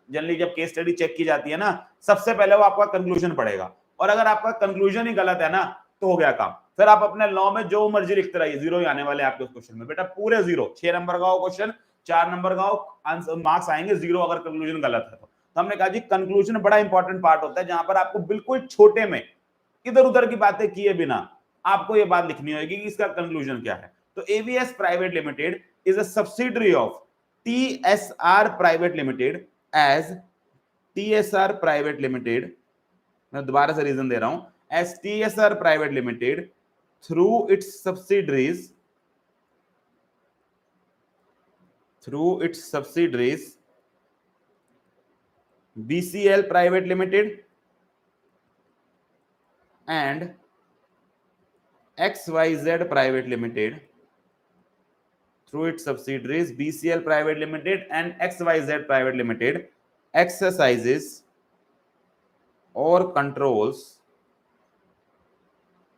जनरली जब केस स्टडी चेक की जाती है ना, सबसे पहले वो आपका कंक्लूजन पढ़ेगा, और अगर आपका कंक्लूजन ही गलत है ना तो हो गया काम। फिर आप अपने लॉ में जो मर्जी लिखते रहिए, जीरो ही आने वाले आपके उस क्वेश्चन में। बेटा पूरे जीरो, 6 नंबर का हो क्वेश्चन, 4 नंबर का हो, आंसर मार्क्स आएंगे जीरो अगर कंक्लूजन गलत है तो हमने कहा जी कंक्लूजन बड़ा इंपॉर्टेंट पार्ट होता है, जहां पर आपको बिल्कुल छोटे में इधर उधर की बातें किए बिना आपको ये बात लिखनी होगी कि इसका कंक्लूजन क्या है। तो AVS private limited is a subsidiary of TSR private limited as TSR private limited, मैं दोबारा से रीजन दे रहा हूं, as TSR private limited through its subsidiaries BCL private limited and XYZ Private Limited through its subsidiaries BCL Private Limited and XYZ Private Limited exercises or controls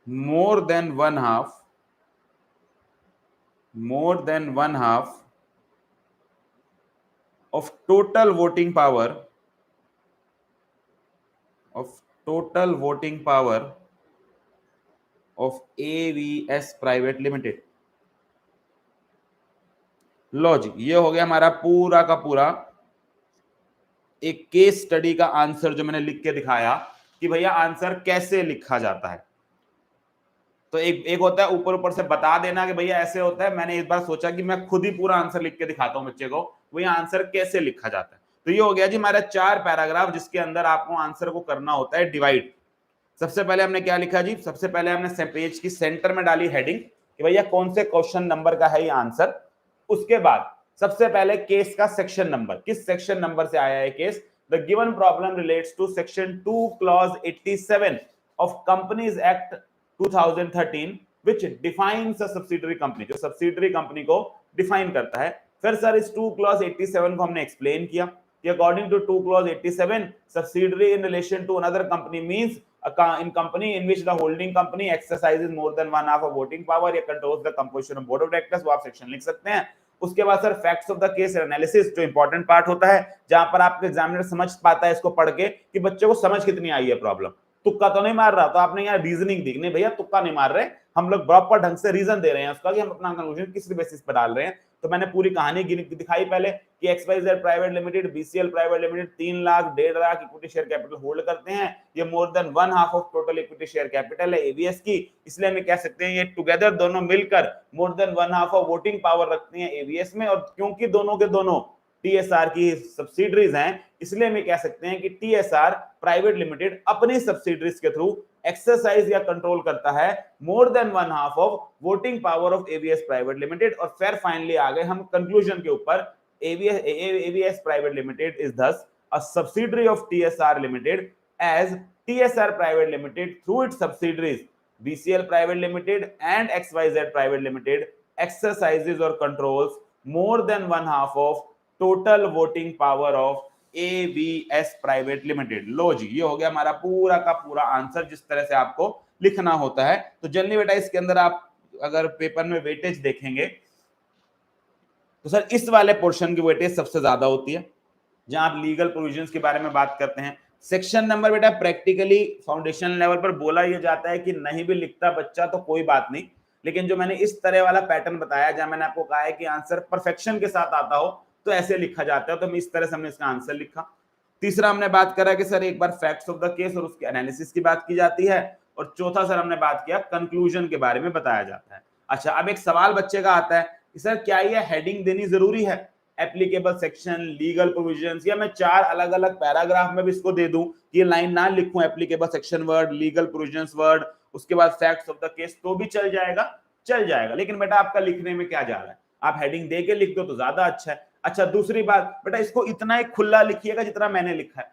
more than one half of total voting power of AVS Private Limited। लो जी, ये हो गया हमारा पूरा का पूरा एक case study का आंसर जो मैंने लिख के दिखाया कि भैया आंसर कैसे लिखा जाता है। तो एक होता है ऊपर ऊपर से बता देना कि भैया ऐसे होता है, मैंने इस बार सोचा कि मैं खुद ही पूरा आंसर लिख के दिखाता हूं बच्चे को, भैया आंसर कैसे लिखा जाता है। तो ये हो गया जी हमारा 4 पैराग्राफ, जिसके अंदर आपको आंसर को करना होता है डिवाइड। सबसे पहले हमने क्या लिखा जी, सबसे पहले हमने पेज की सेंटर में डाली हेडिंग कि भैया कौन से क्वेश्चन नंबर का है ये आंसर। उसके बाद सबसे पहले केस का सेक्शन नंबर, किस सेक्शन नंबर से आया है case. The given problem relates to section 2 clause 87 of companies act 2013 which defines a subsidiary company, जो सब्सिडरी कंपनी को डिफाइन करता है। फिर सर इस 2 क्लॉज 87 को हमने एक्सप्लेन किया कि according to 2 clause 87 subsidiary in relation to another company means in company in which the holding company exercises more than one half of voting power या controls the composition of board of directors, वो आप section लिख सकते हैं। उसके बाद sir facts of the case analysis, जो important part होता है जहां पर आपके एग्जामिनर समझ पाता है इसको पढ़ के कि बच्चे को समझ कितनी आई है प्रॉब्लम, तुक्का तो नहीं मार रहा। तो आपने यहाँ रीजनिंग दी, नहीं भैया तुक्का नहीं मार रहे, हम लोग प्रॉपर ढंग से रीजन दे रहे हैं उसका कि हम अपना कंक्लूजन किस बेसिस पर डाल रहे हैं। तो मैंने पूरी कहानी दिखाई पहले कि XYZ private limited, BCL private limited 3 lakh 1.5 lakh equity share capital hold करते हैं। ये मोर than 1/2 of total equity share capital है एवीएस की, इसलिए हम कह सकते हैं ये टुगेदर दोनों मिलकर मोर देन 1/2 ऑफ वोटिंग पावर रखते हैं एवीएस में। और क्योंकि दोनों के दोनों टीएसआर की सब्सिडरीज हैं, इसलिए हम कह सकते हैं कि टीएसआर प्राइवेट लिमिटेड अपनी सब्सिडरीज के थ्रू एक्सरसाइज या कंट्रोल करता है more than 1/2 of voting power of AVS private limited. और फिर फाइनली आ गए हम कंक्लूजन के ऊपर, AVS private limited is thus a subsidiary of TSR limited as TSR private limited through its subsidiaries BCL private limited and XYZ private limited exercises or controls more than 1/2 of total voting power of AVS private limited. लो जी, ये हो गया हमारा पूरा का पूरा answer जिस तरह से आपको लिखना होता है। तो जनरली बेटा इसके अंदर आप अगर पेपर में वेटेज देखेंगे तो सर इस वाले पोर्शन की वेटेज सबसे ज्यादा होती है, जहां आप लीगल प्रोविजंस के बारे में बात करते हैं। सेक्शन नंबर बेटा प्रैक्टिकली फाउंडेशन लेवल पर बोला यह जाता है कि नहीं भी लिखता बच्चा तो कोई बात नहीं, लेकिन जो मैंने इस तरह वाला पैटर्न बताया जहां मैंने आपको कहा है कि आंसर परफेक्शन के साथ आता हो तो ऐसे लिखा जाता है, तो हम इस तरह से हमने इसका आंसर लिखा। तीसरा हमने बात करा कि सर एक बार फैक्ट्स ऑफ द केस और उसके एनालिसिस की बात की जाती है, और चौथा सर हमने बात किया कंक्लूजन के बारे में बताया जाता है। अच्छा, अब एक सवाल बच्चे का आता है कि सर क्या ये हेडिंग देनी जरूरी है, एप्लीकेबल सेक्शन, लीगल प्रोविजंस, या मैं 4 अलग अलग पैराग्राफ में भी इसको दे दूं, ये लाइन ना लिखूं applicable section word, legal provisions word, उसके बाद फैक्ट्स ऑफ द केस, तो भी चल जाएगा? चल जाएगा, लेकिन बेटा आपका लिखने में क्या जा रहा है, आप हेडिंग दे के लिख दो तो ज्यादा अच्छा है। अच्छा, दूसरी बात बेटा, इसको इतना ही खुला लिखिएगा जितना मैंने लिखा है,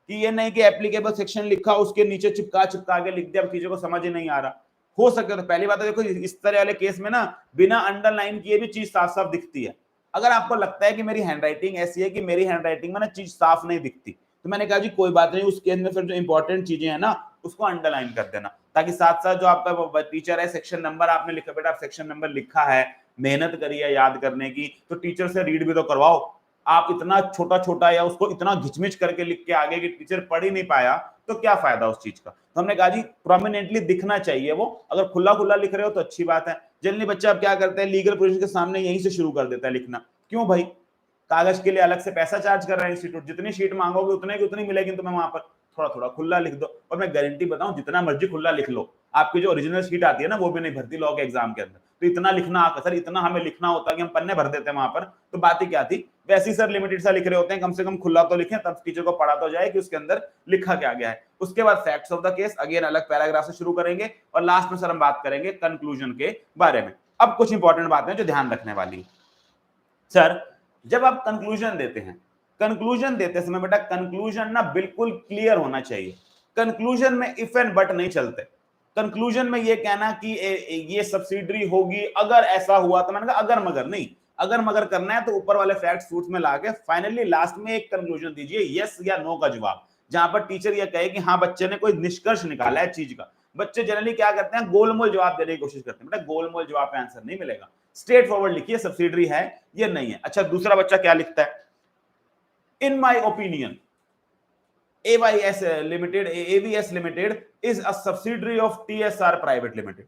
कि ये नहीं कि एप्लीकेबल सेक्शन लिखा उसके नीचे चिपका चिपका के लिख दिया, अब चीजों को समझ ही नहीं आ रहा। हो सके तो पहली बात है, देखो इस तरह वाले केस में ना बिना अंडरलाइन किए भी चीज साफ साफ दिखती है। अगर आपको लगता है कि मेरी हैंडराइटिंग ऐसी है कि मेरी हैंडराइटिंग में ना चीज साफ नहीं दिखती, तो मैंने कहा जी कोई बात नहीं, उस केस में फिर जो इंपॉर्टेंट चीजें हैं ना उसको अंडरलाइन कर देना, ताकि साथ साथ जो आपका टीचर है सेक्शन नंबर आपने लिखा, बेटा आप सेक्शन नंबर लिखा है, मेहनत करी है याद करने की, तो टीचर से रीड भी तो करवाओ। आप इतना छोटा छोटा या उसको इतना घिचमिच करके लिख के आगे कि टीचर पढ़ ही नहीं पाया, तो क्या फायदा उस चीज का। तो हमने कहा जी प्रोमिनेंटली दिखना चाहिए वो, अगर खुला खुला लिख रहे हो तो अच्छी बात है। जनरली बच्चा अब क्या करते हैं, लीगल प्रोविजन के सामने यहीं से शुरू कर देता है लिखना। क्यों भाई, कागज के लिए अलग से पैसा चार्ज कर रहा है इंस्टीट्यूट, जितनी शीट मांगोगे उतने की उतनी मिलेगी तुम्हें वहां पर, थोड़ा थोड़ा खुला लिख दो। और मैं गारंटी बताऊं, जितना मर्जी खुला लिख लो, आपकी जो ओरिजिनल शीट आती है ना वो भी नहीं भरती लॉ के एग्जाम के अंदर। तो इतना लिखना आता सर, इतना हमें लिखना होता है कि हम पन्ने भर देते हैं वहां पर, तो बात ही क्या थी। वैसे ही सर लिमिटेड सा लिख रहे होते हैं, कम से कम खुला तो लिखें, तब टीचर को पढ़ा तो जाए कि उसके अंदर लिखा क्या गया है। उसके बाद facts of the case again अलग पैराग्राफ से शुरू करेंगे, और लास्ट में सर हम बात करेंगे कंक्लूजन के बारे में। अब कुछ इंपॉर्टेंट बातें जो ध्यान रखने वाली है। सर जब आप कंक्लूजन देते हैं, कंक्लूजन देते समय बेटा कंक्लूजन ना बिल्कुल क्लियर होना चाहिए। कंक्लूजन में इफ एंड बट नहीं चलते। कंक्लूजन में ये कहना कि ये सब्सिडरी होगी अगर ऐसा हुआ, तो मैंने कहा अगर मगर नहीं, अगर मगर करना है तो ऊपर वाले फैक्ट्स फ्रूट्स में लाके फाइनली लास्ट में एक कंक्लूजन दीजिए, यस या नो का जवाब, जहां पर टीचर ये कहे कि हाँ बच्चे ने कोई निष्कर्ष निकाला है चीज का। बच्चे जनरली क्या करते हैं, गोलमोल जवाब देने की कोशिश करते हैं। बेटा गोलमोल जवाब पे आंसर नहीं मिलेगा, स्ट्रेट फॉरवर्ड लिखिए सब्सिडरी है ये नहीं है। अच्छा, दूसरा बच्चा क्या लिखता है, in my opinion AYS limited, AVS limited is a subsidiary of TSR private limited.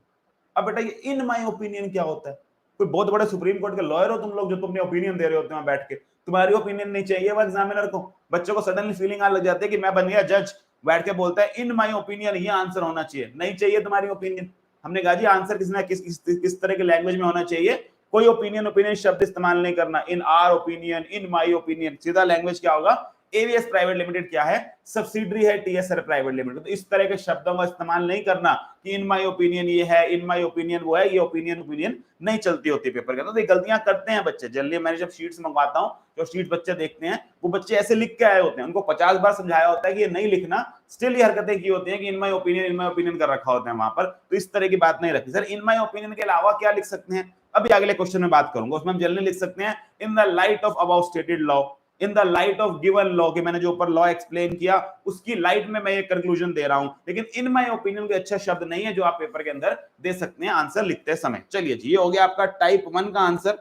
अब बेटा ये इन माई ओपिनियन क्या होता है, कोई बहुत बड़े सुप्रीम कोर्ट के लॉयर हो तुम लोग जो तुमने ओपिनियन दे रहे होते हैं बैठ के, तुम्हारी ओपिनियन नहीं चाहिए वो एग्जामिनर को। बच्चों को सडनली फीलिंग आने लग जाती है कि मैं बन गया जज, बैठ के बोलता है इन माई ओपिनियन ये आंसर होना चाहिए, नहीं चाहिए तुम्हारी ओपिनियन। हमने कहा जी आंसर किस ना किस तरह के लैंग्वेज में होना चाहिए, कोई ओपिनियन ओपिनियन शब्द इस्तेमाल नहीं करना, इन our opinion, in my opinion, सीधा लैंग्वेज क्या होगा, एवीएस प्राइवेट लिमिटेड क्या है, सब्सिडरी है टीएसआर प्राइवेट लिमिटेड। तो इस तरह के शब्दों का इस्तेमाल नहीं करना कि इन माय ओपिनियन ये है, इन माय ओपिनियन वो है, ये ओपिनियन नहीं चलती होती पेपर के अंदर। तो ये गलतियां करते हैं बच्चे जनरली। मैंने जब शीट्स मंगवाता हूं, जो शीट बच्चे देखते हैं वो बच्चे ऐसे लिख के आए होते हैं, उनको 50 बार समझाया होता है कि ये नहीं लिखना, स्टिल ये हरकतें की होती हैं कि इन माय ओपिनियन कर रखा होता है वहां पर। तो इस तरह की बात नहीं रखी। सर इन माय ओपिनियन के अलावा क्या लिख सकते हैं, अभी अगले क्वेश्चन में बात करूंगा, उसमें हम जनरली लिख सकते हैं in the light of about stated law, in the light of given law, कि मैंने जो ऊपर लॉ एक्सप्लेन किया उसकी लाइट में मैं ये कंक्लूजन दे रहा हूं। लेकिन इन माय ओपिनियन कोई अच्छा शब्द नहीं है जो आप पेपर के अंदर दे सकते हैं आंसर लिखते समय। चलिए जी, ये हो गया आपका टाइप 1 का आंसर,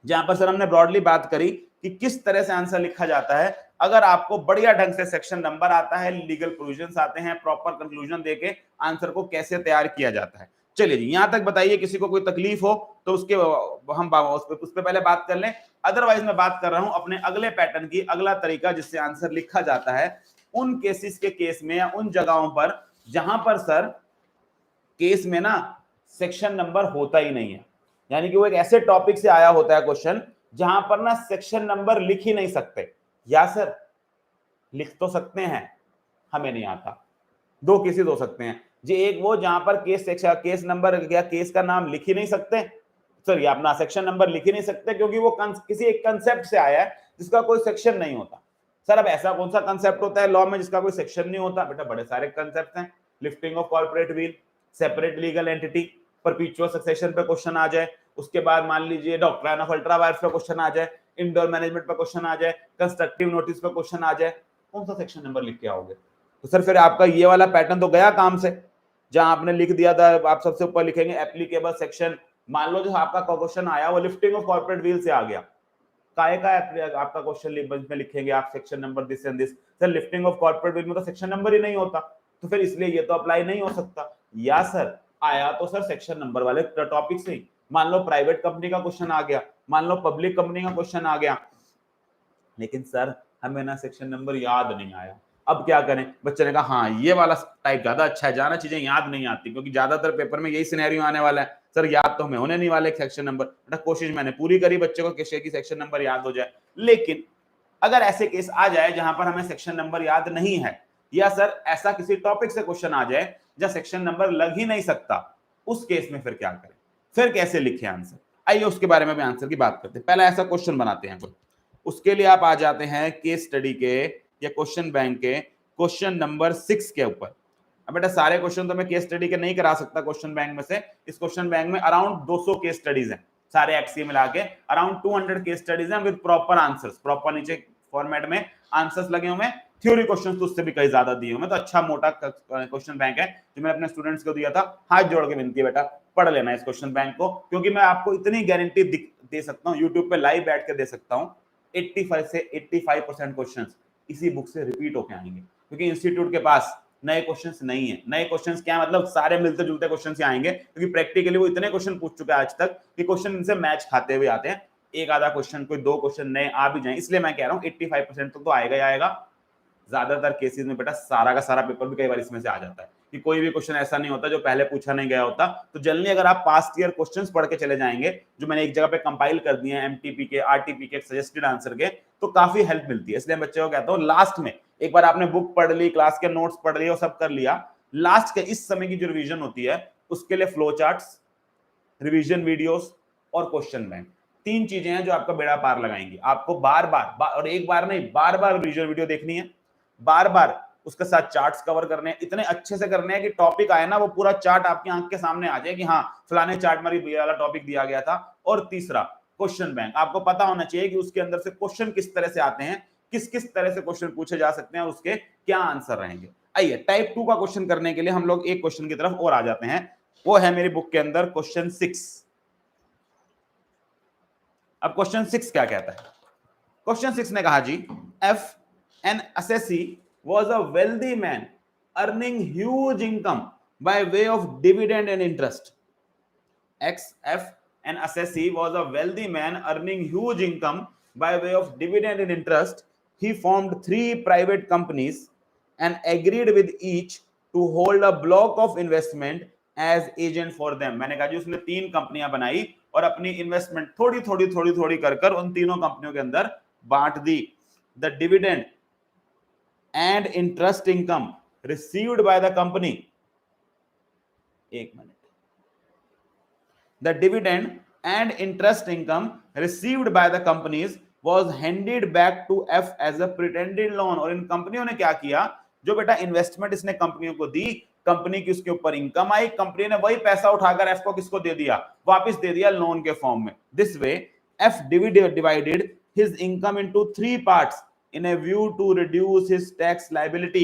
जहां पर सर हमने ब्रॉडली बात करी कि किस तरह से आंसर लिखा जाता है। अगर आपको बढ़िया ढंग से सेक्शन नंबर आता है, लीगल प्रोविजंस आते हैं, प्रॉपर कंक्लूजन देके आंसर को कैसे तैयार किया जाता है। चलिए जी, यहां तक बताइए, किसी को कोई तकलीफ हो तो उसके हम उस पे पहले बात कर लें। अदरवाइज मैं बात कर रहा हूं अपने अगले पैटर्न की, अगला तरीका जिससे आंसर लिखा जाता है उन केसेस के केस में या उन जगहों पर जहां पर सर केस में ना सेक्शन नंबर होता ही नहीं है, यानी कि वो एक ऐसे टॉपिक से आया होता है क्वेश्चन जहां पर ना सेक्शन नंबर लिख ही नहीं सकते, या सर लिख तो सकते हैं हमें नहीं आता। दो केसेस हो सकते हैं जी, एक वो जहां पर केस नंबर या केस का नाम लिख ही नहीं सकते, सॉरी अपना सेक्शन नंबर लिख ही नहीं सकते क्योंकि वो किसी एक कंसेप्ट से आया है जिसका कोई सेक्शन नहीं होता। सर अब ऐसा कौन सा कंसेप्ट होता है लॉ में जिसका कोई सेक्शन नहीं होता, बेटा बड़े सारे कंसेप्ट हैं। Lifting of corporate wheel, separate legal entity, परपीचुअल succession पे क्वेश्चन आ जाए, उसके बाद मान लीजिए डॉक्ट्राइन ऑफ अल्ट्रा वायर्स पे क्वेश्चन आ जाए, इंडोर मैनेजमेंट पे क्वेश्चन आ जाए, कंस्ट्रक्टिव नोटिस पे क्वेश्चन आ जाए, कौन सा सेक्शन नंबर लिख के आओगे। तो सर फिर आपका ये वाला पैटर्न तो गया काम से, जहां आपने लिख दिया था आप सबसे ऊपर लिखेंगे एप्लीकेबल सेक्शन। मान लो जो आपका क्वेश्चन आया वो लिफ्टिंग ऑफ कॉर्पोरेट व्हील से आ गया, काय का आपका क्वेश्चन में लिखेंगे आप section number this and this. Sir lifting of corporate wheel में तो सेक्शन नंबर ही नहीं होता, तो फिर इसलिए ये तो अप्लाई नहीं हो सकता। या सर आया तो सर सेक्शन नंबर वाले टॉपिक से ही, मान लो प्राइवेट कंपनी का क्वेश्चन आ गया, मान लो पब्लिक कंपनी का क्वेश्चन आ गया, लेकिन सर हमें ना सेक्शन नंबर याद नहीं आया, अब क्या करें? बच्चे ने कहा हाँ ये वाला टाइप ज्यादा अच्छा है, ज्यादा चीजें याद नहीं आती, क्योंकि ज्यादातर पेपर में यही सिनेरियो आने वाला है, सर याद तो हमें होने नहीं वाले सेक्शन नंबर। बेटा कोशिश मैंने पूरी करी बच्चे को कि सेक्शन नंबर याद हो जाए, लेकिन अगर ऐसे केस आ जाए जहां पर हमें सेक्शन नंबर याद नहीं है, या सर ऐसा किसी टॉपिक से क्वेश्चन आ जाए जहां सेक्शन नंबर लग ही नहीं सकता, उस केस में फिर क्या करें, फिर कैसे लिखें आंसर? आइए उसके बारे में भी आंसर की बात करते हैं। पहला ऐसा क्वेश्चन बनाते हैं कोई, उसके लिए आप आ जाते हैं केस स्टडी के या क्वेश्चन बैंक के क्वेश्चन नंबर 6 के ऊपर। अब बेटा सारे क्वेश्चन तो मैं केस स्टडी के नहीं करा सकता क्वेश्चन बैंक में से, इस क्वेश्चन बैंक में अराउंड 200 केस स्टडीज हैं, सारे एक्ससी मिला के अराउंड 200 केस स्टडीज हैं विद प्रॉपर आंसर्स, प्रॉपर नीचे फॉर्मेट में आंसर्स लगे हुए हैं। थ्योरी क्वेश्चंस तो उससे भी कई ज्यादा दिए हुए हैं, तो अच्छा मोटा क्वेश्चन बैंक है जो मैंने अपने स्टूडेंट्स को दिया था। हाथ जोड़ के विनती है बेटा पढ़ लेना इस क्वेश्चन बैंक को, क्योंकि मैं आपको इतनी गारंटी दे सकता हूं, यूट्यूब पे लाइव बैठ के दे सकता हूं, 85 से 85% क्वेश्चंस इसी बुक से रिपीट होके आएंगे, क्योंकि इंस्टीट्यूट के पास नए क्वेश्चंस नहीं है। नए क्वेश्चंस क्या मतलब सारे मिलते जुलते क्वेश्चंस ही आएंगे, क्योंकि प्रैक्टिकली वो इतने क्वेश्चन पूछ चुके हैं आज तक कि क्वेश्चन इनसे मैच खाते हुए आते हैं। एक आधा क्वेश्चन, कोई 2 क्वेश्चन नए आ भी जाएं, इसलिए मैं कह रहा हूं 85% तो आएगा ही आएगा। ज्यादातर केसेस में बेटा सारा का सारा पेपर भी कई बार इसमें से आ जाता है, कि कोई भी क्वेश्चन ऐसा नहीं होता जो पहले पूछा नहीं गया होता। तो जनरली अगर आप पास्ट ईयर क्वेश्चंस पढ़ के चले जाएंगे, जो मैंने एक जगह पे कंपाइल कर दिए हैं एमटीपी के, आरटीपी के, सजेस्टेड आंसर के, तो काफी हेल्प मिलती है। इसलिए बच्चों को कहता हूं लास्ट में एक बार आपने बुक पढ़ ली, क्लास के नोट्स पढ़ लिए और सब कर लिया, लास्ट के इस समय की जो रिवीजन होती है उसके लिए फ्लो चार्ट्स, रिवीजन वीडियोस और क्वेश्चन बैंक, 3 चीजें हैं जो आपका बेड़ा पार लगाएंगी। आपको बार बार और एक बार नहीं, बार बार रिवीजन वीडियो देखनी है, बार बार उसके साथ चार्ट्स कवर करने हैं, इतने अच्छे से करने हैं कि टॉपिक आए ना वो पूरा चार्ट आपकी आंख के सामने आ जाए कि हाँ फलाने चार्ट में ये वाला टॉपिक दिया गया था। और तीसरा क्वेश्चन बैंक, आपको पता होना चाहिए कि उसके अंदर से क्वेश्चन किस तरह से आते हैं, किस किस तरह से क्वेश्चन पूछे जा सकते हैं और उसके क्या आंसर रहेंगे। आइए टाइप 2 का क्वेश्चन करने के लिए हम लोग एक क्वेश्चन की तरफ और आ जाते हैं, वो है मेरी बुक के अंदर क्वेश्चन 6। अब क्वेश्चन 6 क्या कहता है? क्वेश्चन 6 ने कहा जी, F an assessee was a wealthy man earning huge income by way of dividend and interest. XF an assessee was a wealthy man earning huge income by way of dividend and interest. He formed 3 private companies and agreed with each to hold a block of investment as agent for them. मैंने कहा जी उसने 3 कंपनियां बनाई और अपनी investment थोड़ी थोड़ी कर उन तीनों कंपनियों के अंदर बांट दी। The dividend and interest income received by the company, एक minute, the dividend and interest income received by the companies was handed back to F as a pretended loan। और इन कंपनियों ने क्या किया, जो बेटा इन्वेस्टमेंट इसने कंपनियों को दी, कंपनी की उसके ऊपर इनकम आई, कंपनी ने वही पैसा उठाकर एफ को किसको दे दिया, वापस दे दिया लोन के फॉर्म में। This way F divided his income into 3 parts in a view to reduce his tax liability.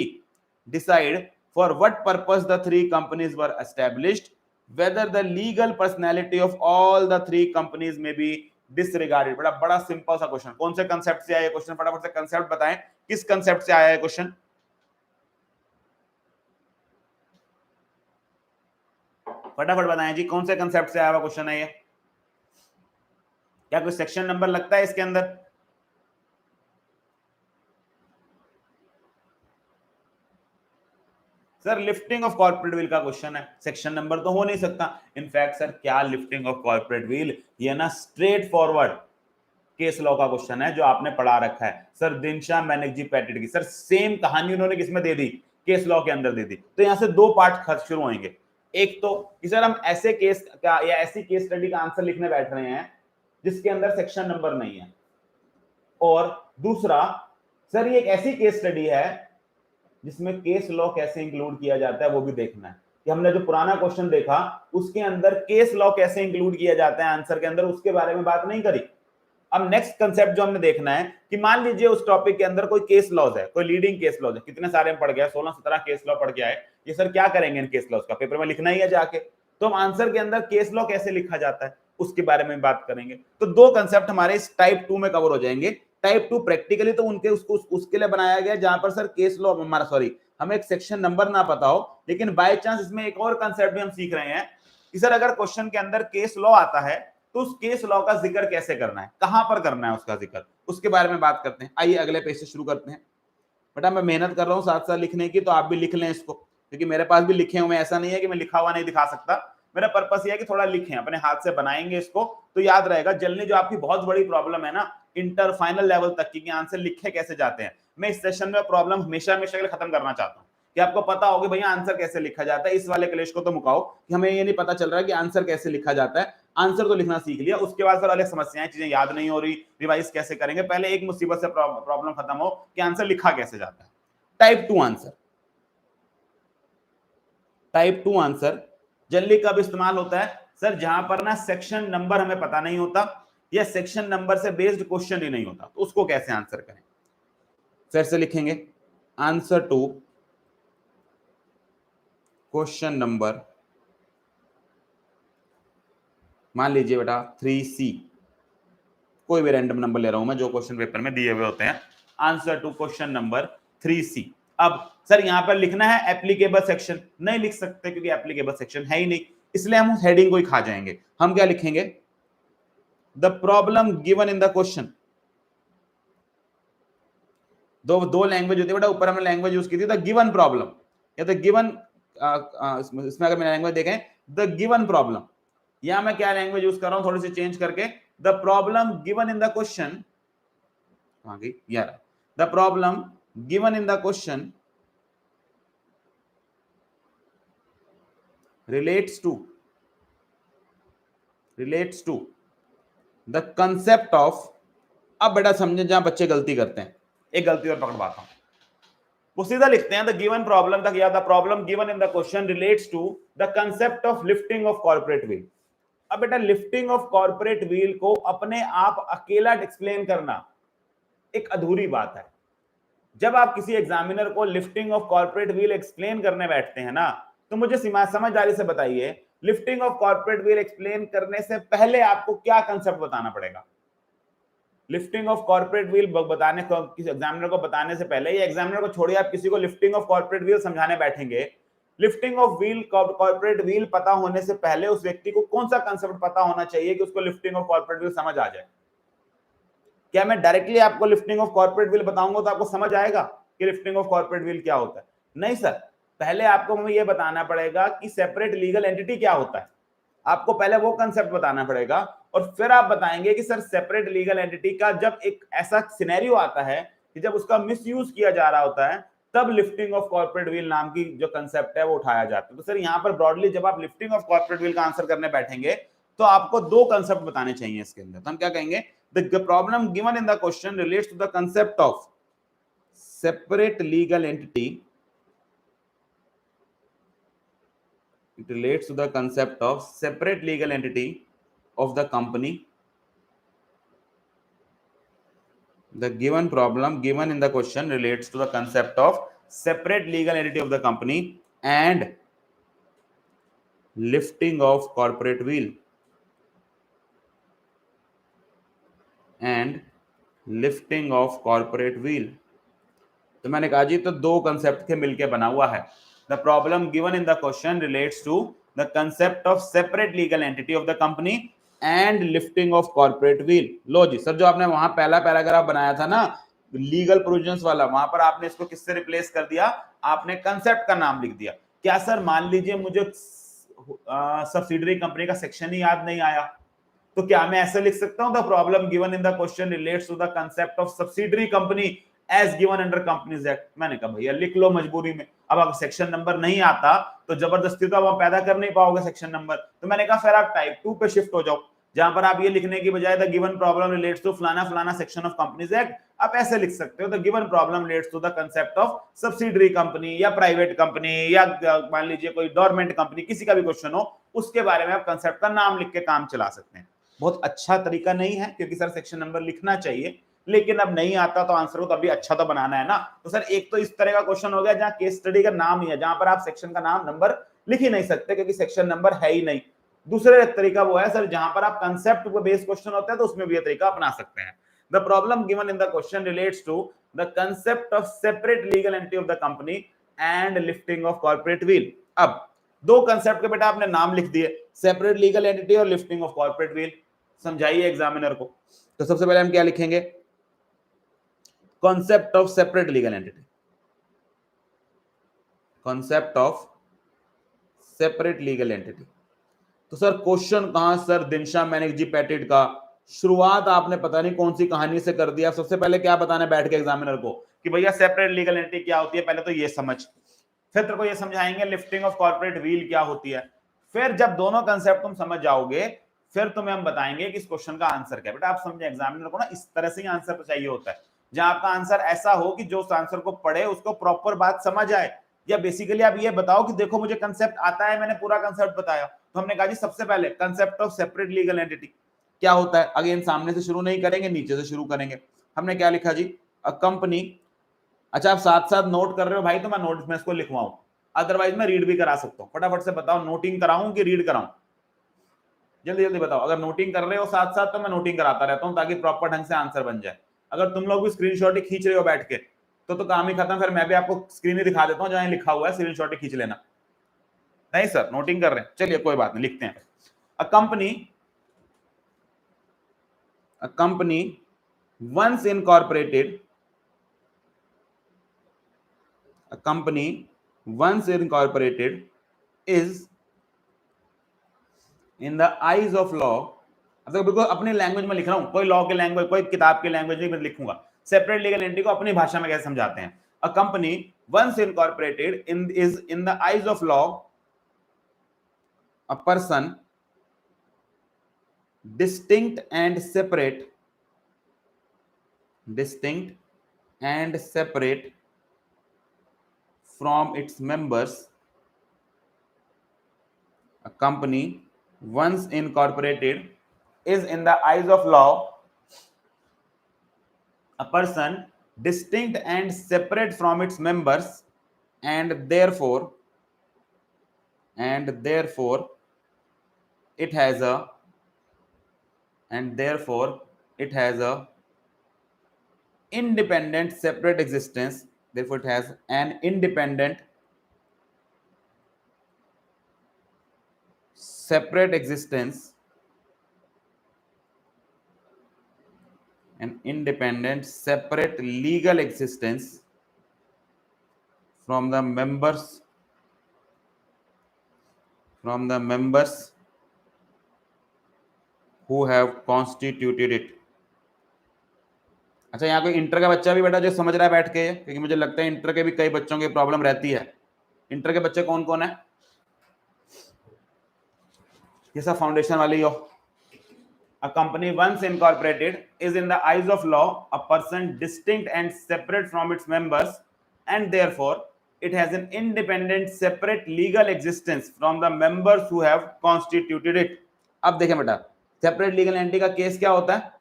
Decide for what purpose the 3 companies were established, whether the legal personality of all the 3 companies may be disregarded। बड़ा simple सा question, कौन से concept से आया है question, फटाफट से concept बताएं, किस कंसेप्ट से आया है क्वेश्चन? फटाफट बताएं जी, कौन से कंसेप्ट से आया हुआ क्वेश्चन है ये? क्या कोई सेक्शन नंबर लगता है इसके अंदर? Sir lifting of corporate wheel का क्वेश्चन है, सेक्शन नंबर तो हो नहीं सकता। इनफैक्ट सर क्या लिफ्टिंग ऑफ कॉर्पोरेट व्हील, ये ना स्ट्रेट फॉरवर्ड केस लॉ का क्वेश्चन है जो आपने पढ़ा रखा है सर दिनशा बैनर्जी पैटेट की। सर सेम कहानी उन्होंने किसमें दे दी, केस लॉ के अंदर दे दी। तो यहां से 2 पार्ट खर्च शुरू होंगे, एक तो कि सर हम ऐसे केस का या ऐसी केस स्टडी का आंसर लिखने बैठ रहे हैं जिसके अंदर सेक्शन नंबर नहीं है, और दूसरा सर ये एक ऐसी केस स्टडी है जिसमें केस लॉ कैसे इंक्लूड किया जाता है वो भी देखना है। कि हमने जो पुराना क्वेश्चन देखा उसके अंदर केस लॉ कैसे इंक्लूड किया जाता है आंसर के अंदर, उसके बारे में बात नहीं करी। अब नेक्स्ट कंसेप्ट जो हमने देखना है कि मान लीजिए उस टॉपिक के अंदर कोई केस लॉज है, कोई लीडिंग केस लॉज है, कितने सारे में पढ़ गया, 16-17 केस लॉ पढ़ के आए, ये सर क्या करेंगे इन केस लॉज का, पेपर में लिखना ही है जाके, तो हम आंसर के अंदर केस लॉ कैसे लिखा जाता है उसके बारे में बात करेंगे। तो 2 कंसेप्ट हमारे इस टाइप 2 में कवर हो जाएंगे। टाइप 2 प्रैक्टिकली तो उनके उसके लिए बनाया गया जहां पर सर केस लॉ हमारा सॉरी हमें एक सेक्शन नंबर ना पता हो, लेकिन बाय चांस इसमें एक और कंसेप्ट भी हम सीख रहे हैं कि सर अगर क्वेश्चन के अंदर केस लॉ आता है तो उस केस लॉ का जिक्र कैसे करना है, कहां पर करना है उसका जिक्र, उसके बारे में बात करते हैं। आइए अगले पेज से शुरू करते हैं। बेटा मैं मेहनत कर रहा हूँ साथ साथ लिखने की, तो आप भी लिख लें इसको, क्योंकि मेरे पास भी लिखे हुए, ऐसा नहीं है कि मैं लिखा हुआ नहीं दिखा सकता। मेरा पर्पस ये है कि थोड़ा लिखें, अपने हाथ से बनाएंगे इसको तो याद रहेगा। जल्दी जो आपकी बहुत बड़ी प्रॉब्लम है ना इंटर फाइनल लेवल तक की, आंसर लिखे कैसे जाते हैं, मैं इस सेशन में प्रॉब्लम हमेशा हमेशा के लिए खत्म करना चाहता हूँ कि आपको पता होगा भैया आंसर कैसे लिखा जाता है। इस वाले क्लेश को तो मुकाओ कि हमें ये नहीं पता चल रहा है कि आंसर कैसे लिखा जाता है। आंसर तो लिखना सीख लिया, उसके बाद फिर अलग समस्याएं, चीजें याद नहीं हो रही, रिवाइज कैसे करेंगे। पहले एक मुसीबत से प्रॉब्लम खत्म हो कि आंसर लिखा कैसे जाता है। Type 2 answer, type 2 answer generally कब इस्तेमाल होता है सर, जहां पर ना सेक्शन नंबर हमें पता नहीं होता या सेक्शन नंबर से बेस्ड क्वेश्चन ही नहीं होता, तो उसको कैसे आंसर करें। फिर से लिखेंगे आंसर टू क्वेश्चन नंबर, मान लीजिए बेटा 3C, कोई भी रैंडम नंबर ले रहा हूं मैं जो क्वेश्चन पेपर में दिए हुए होते हैं। Answer to question number 3C। अब सर यहां पर लिखना है एप्लीकेबल सेक्शन, नहीं लिख सकते क्योंकि एप्लीकेबल सेक्शन है ही नहीं, इसलिए हम हेडिंग को ही खा जाएंगे। हम क्या लिखेंगे, the problem given in the question. दो लैंग्वेज होती है बेटा, ऊपर हमने लैंग्वेज यूज की थी द गिवन प्रॉब्लम या द गिवन, इसमें अगर मैं लैंग्वेज देखें द गिवन प्रॉब्लम, या मैं क्या लैंग्वेज यूज कर रहा हूं थोड़ी सी चेंज करके, the problem given in the question, यार the problem given in the question relates to the concept of। अब बेटा समझे जहां बच्चे गलती करते हैं, एक गलती और पकड़वाता हूं, वो सीधा लिखते हैं द गिवन प्रॉब्लम तक, या the problem given in the question relates to the concept of lifting of corporate wheel. अब बेटा लिफ्टिंग ऑफ कॉर्पोरेट व्हील को अपने आप अकेला एक्सप्लेन करना एक अधूरी बात है। जब आप किसी एग्जामिनर को lifting of corporate wheel explain करने बैठते हैं ना, तो मुझे समझदारी से बताइए lifting of corporate wheel explain करने से पहले आपको क्या कंसेप्ट बताना पड़ेगा। लिफ्टिंग ऑफ कॉर्पोरेट व्हील बताने को किसी एग्जामिनर को बताने से पहले, या एग्जामिनर को छोड़िए, आप किसी को लिफ्टिंग ऑफ कॉर्पोरेट व्हील समझाने बैठेंगे, lifting of wheel corporate wheel पता होने से पहले उस व्यक्ति को कौन सा कंसेप्ट पता होना चाहिए कि उसको लिफ्टिंग ऑफ कॉर्पोरेट व्हील समझ आ जाए। क्या मैं डायरेक्टली आपको लिफ्टिंग ऑफ कॉर्पोरेट व्हील बताऊंगा तो आपको समझ आएगा कि लिफ्टिंग ऑफ कॉर्पोरेट व्हील क्या होता है? नहीं सर, पहले आपको हमें यह बताना पड़ेगा कि सेपरेट लीगल एंटिटी क्या होता है। आपको पहले वो कंसेप्ट बताना पड़ेगा और फिर आप बताएंगे कि सर सेपरेट लीगल एंटिटी का जब एक ऐसा सिनेरियो आता है कि जब उसका मिसयूज किया जा रहा होता है, तब लिफ्टिंग ऑफ कॉर्पोरेट व्हील नाम की जो कंसेप्ट है वो उठाया जाता है। तो सर यहाँ पर ब्रॉडली जब आप लिफ्टिंग ऑफ कॉर्पोरेट व्हील का आंसर करने बैठेंगे तो आपको दो कंसेप्ट बताने चाहिए इसके अंदर। तो हम क्या कहेंगे, the problem given in the question relates to the concept of separate legal entity, it relates to the concept of separate legal entity of the company. The given problem given in the question relates to the concept of separate legal entity of the company and lifting of corporate wheel and lifting of corporate wheel। तो मैंने कहा जी तो दो concept के मिलके बना हुआ है। The problem given in the question relates to the concept of separate legal entity of the company and lifting of corporate wheel. लो जी सर, जो आपने वहां पहला पैराग्राफ बनाया था ना लीगल प्रोविजंस वाला, वहां पर आपने इसको किससे रिप्लेस कर दिया, आपने कंसेप्ट का नाम लिख दिया। क्या सर मान लीजिए मुझे सब्सिडरी कंपनी का सेक्शन ही याद नहीं आया, तो क्या मैं ऐसे लिख सकता हूं the problem given in the question relates to the concept of subsidiary company as given under companies act. मैंने कहा भैया लिख लो मजबूरी में, अब अगर सेक्शन नंबर नहीं आता तो जबरदस्ती तो आप पैदा कर नहीं पाओगे सेक्शन नंबर। तो मैंने कहा फिर आप टाइप 2 पे शिफ्ट हो जाओ, जहां पर आप ये लिखने की बजाय the given problem relates to फलाना फलाना सेक्शन ऑफ कंपनीज एक्ट, आप ऐसे लिख सकते हो the given problem relates to the concept of subsidiary company या प्राइवेट कंपनी या मान लीजिए कोई गवर्नमेंट कंपनी, किसी का भी क्वेश्चन हो उसके बारे में आप कंसेप्ट का नाम लिख के काम चला सकते हैं। बहुत अच्छा तरीका नहीं है क्योंकि सर सेक्शन नंबर लिखना चाहिए, लेकिन अब नहीं आता तो आंसर को तो अभी अच्छा तो बनाना है ना। तो सर एक तो इस तरह का क्वेश्चन हो गया जहां केस स्टडी का नाम ही है, जहां पर आप सेक्शन का नाम नंबर लिख ही नहीं सकते क्योंकि सेक्शन नंबर है ही नहीं। दूसरा तरीका वो है सर जहां पर आप कंसेप्ट पे बेस्ड क्वेश्चन होता है तो उसमें भी ये तरीका अपना सकते हैं। The problem given in the question relates to the concept of separate legal entity of the company and lifting of corporate wheel. अब दो कंसेप्ट के बेटा आपने नाम लिख दिए, सेपरेट लीगल एंटिटी और लिफ्टिंग ऑफ कॉर्पोरेट व्हील। समझाइए एग्जामिनर को। तो सबसे पहले हम क्या लिखेंगे, concept of separate legal entity, concept of separate legal entity. तो सर क्वेश्चन कहां, सर दिनशा मैनेक जी पैटेट का, शुरुआत आपने पता नहीं कौन सी कहानी से कर दिया। सबसे पहले क्या बताना है बैठ के एग्जामिनर को कि भैया सेपरेट लीगल एंटिटी क्या होती है, पहले तो ये समझ, फिर तेरे को ये समझाएंगे लिफ्टिंग ऑफ कॉर्पोरेट व्हील क्या होती है। फिर जब दोनों कंसेप्ट तुम समझ जाओगे फिर तुम्हें हम बताएंगे कि इस क्वेश्चन का आंसर क्या है। बेटा आप समझे, एग्जामिनर को ना इस तरह से ही आंसर तो चाहिए होता है, जहां आपका आंसर ऐसा हो कि जो उस आंसर को पढ़े उसको प्रॉपर बात समझ आए। या बेसिकली आप ये बताओ कि देखो मुझे कंसेप्ट आता है, मैंने पूरा कंसेप्ट बताया। तो हमने कहा जी सबसे पहले concept of separate legal entity क्या होता है। अगेन सामने से शुरू नहीं करेंगे, नीचे से शुरू करेंगे। हमने क्या लिखा जी, अ कंपनी। अच्छा आप साथ साथ नोट कर रहे हो भाई, तो मैं नोट में इसको लिखवाऊं, अदरवाइज मैं रीड भी करा सकता हूं। फटाफट से बताओ, नोटिंग कराऊं कि रीड कराऊं, जल्दी जल्दी बताओ। अगर नोटिंग कर रहे हो साथ साथ तो मैं नोटिंग कराता रहता हूं ताकि प्रॉपर ढंग से आंसर बन जाए। अगर तुम लोग भी स्क्रीनशॉट ही खींच रहे हो बैठ के तो काम ही खत्म, फिर मैं भी आपको स्क्रीन ही दिखा देता हूं जहां लिखा हुआ है, स्क्रीनशॉट ही खींच लेना। नहीं सर नोटिंग कर रहे हैं, चलिए कोई बात नहीं, लिखते हैं। A company once incorporated, a company once incorporated is in the eyes of law। अब बिल्कुल अपनी लैंग्वेज में लिख रहा हूं, कोई लॉ के लैंग्वेज, कोई किताब के लैंग्वेज नहीं मैं लिखूंगा। सेपरेट लीगल एंटिटी को अपनी भाषा में कैसे समझाते हैं। A company once incorporated is in the eyes of law a person distinct and separate from its members। A company once incorporated is in the eyes of law a person distinct and separate from its members, and therefore it has a independent separate existence। Therefore it has an independent separate existence, an independent separate legal existence from the members who have constituted it। अच्छा यहाँ कोई inter का बच्चा भी बेटा जो समझ रहा है बैठ के, क्योंकि मुझे लगता है इंटर के भी कई बच्चों की प्रॉब्लम रहती है। इंटर के बच्चे कौन कौन है, ये सब फाउंडेशन वाली हो। A company once incorporated is in the eyes of law a person distinct and separate from its members, and therefore it has an independent separate legal existence from the members who have constituted it। अब देखें बेटा separate legal entity का case क्या होता है,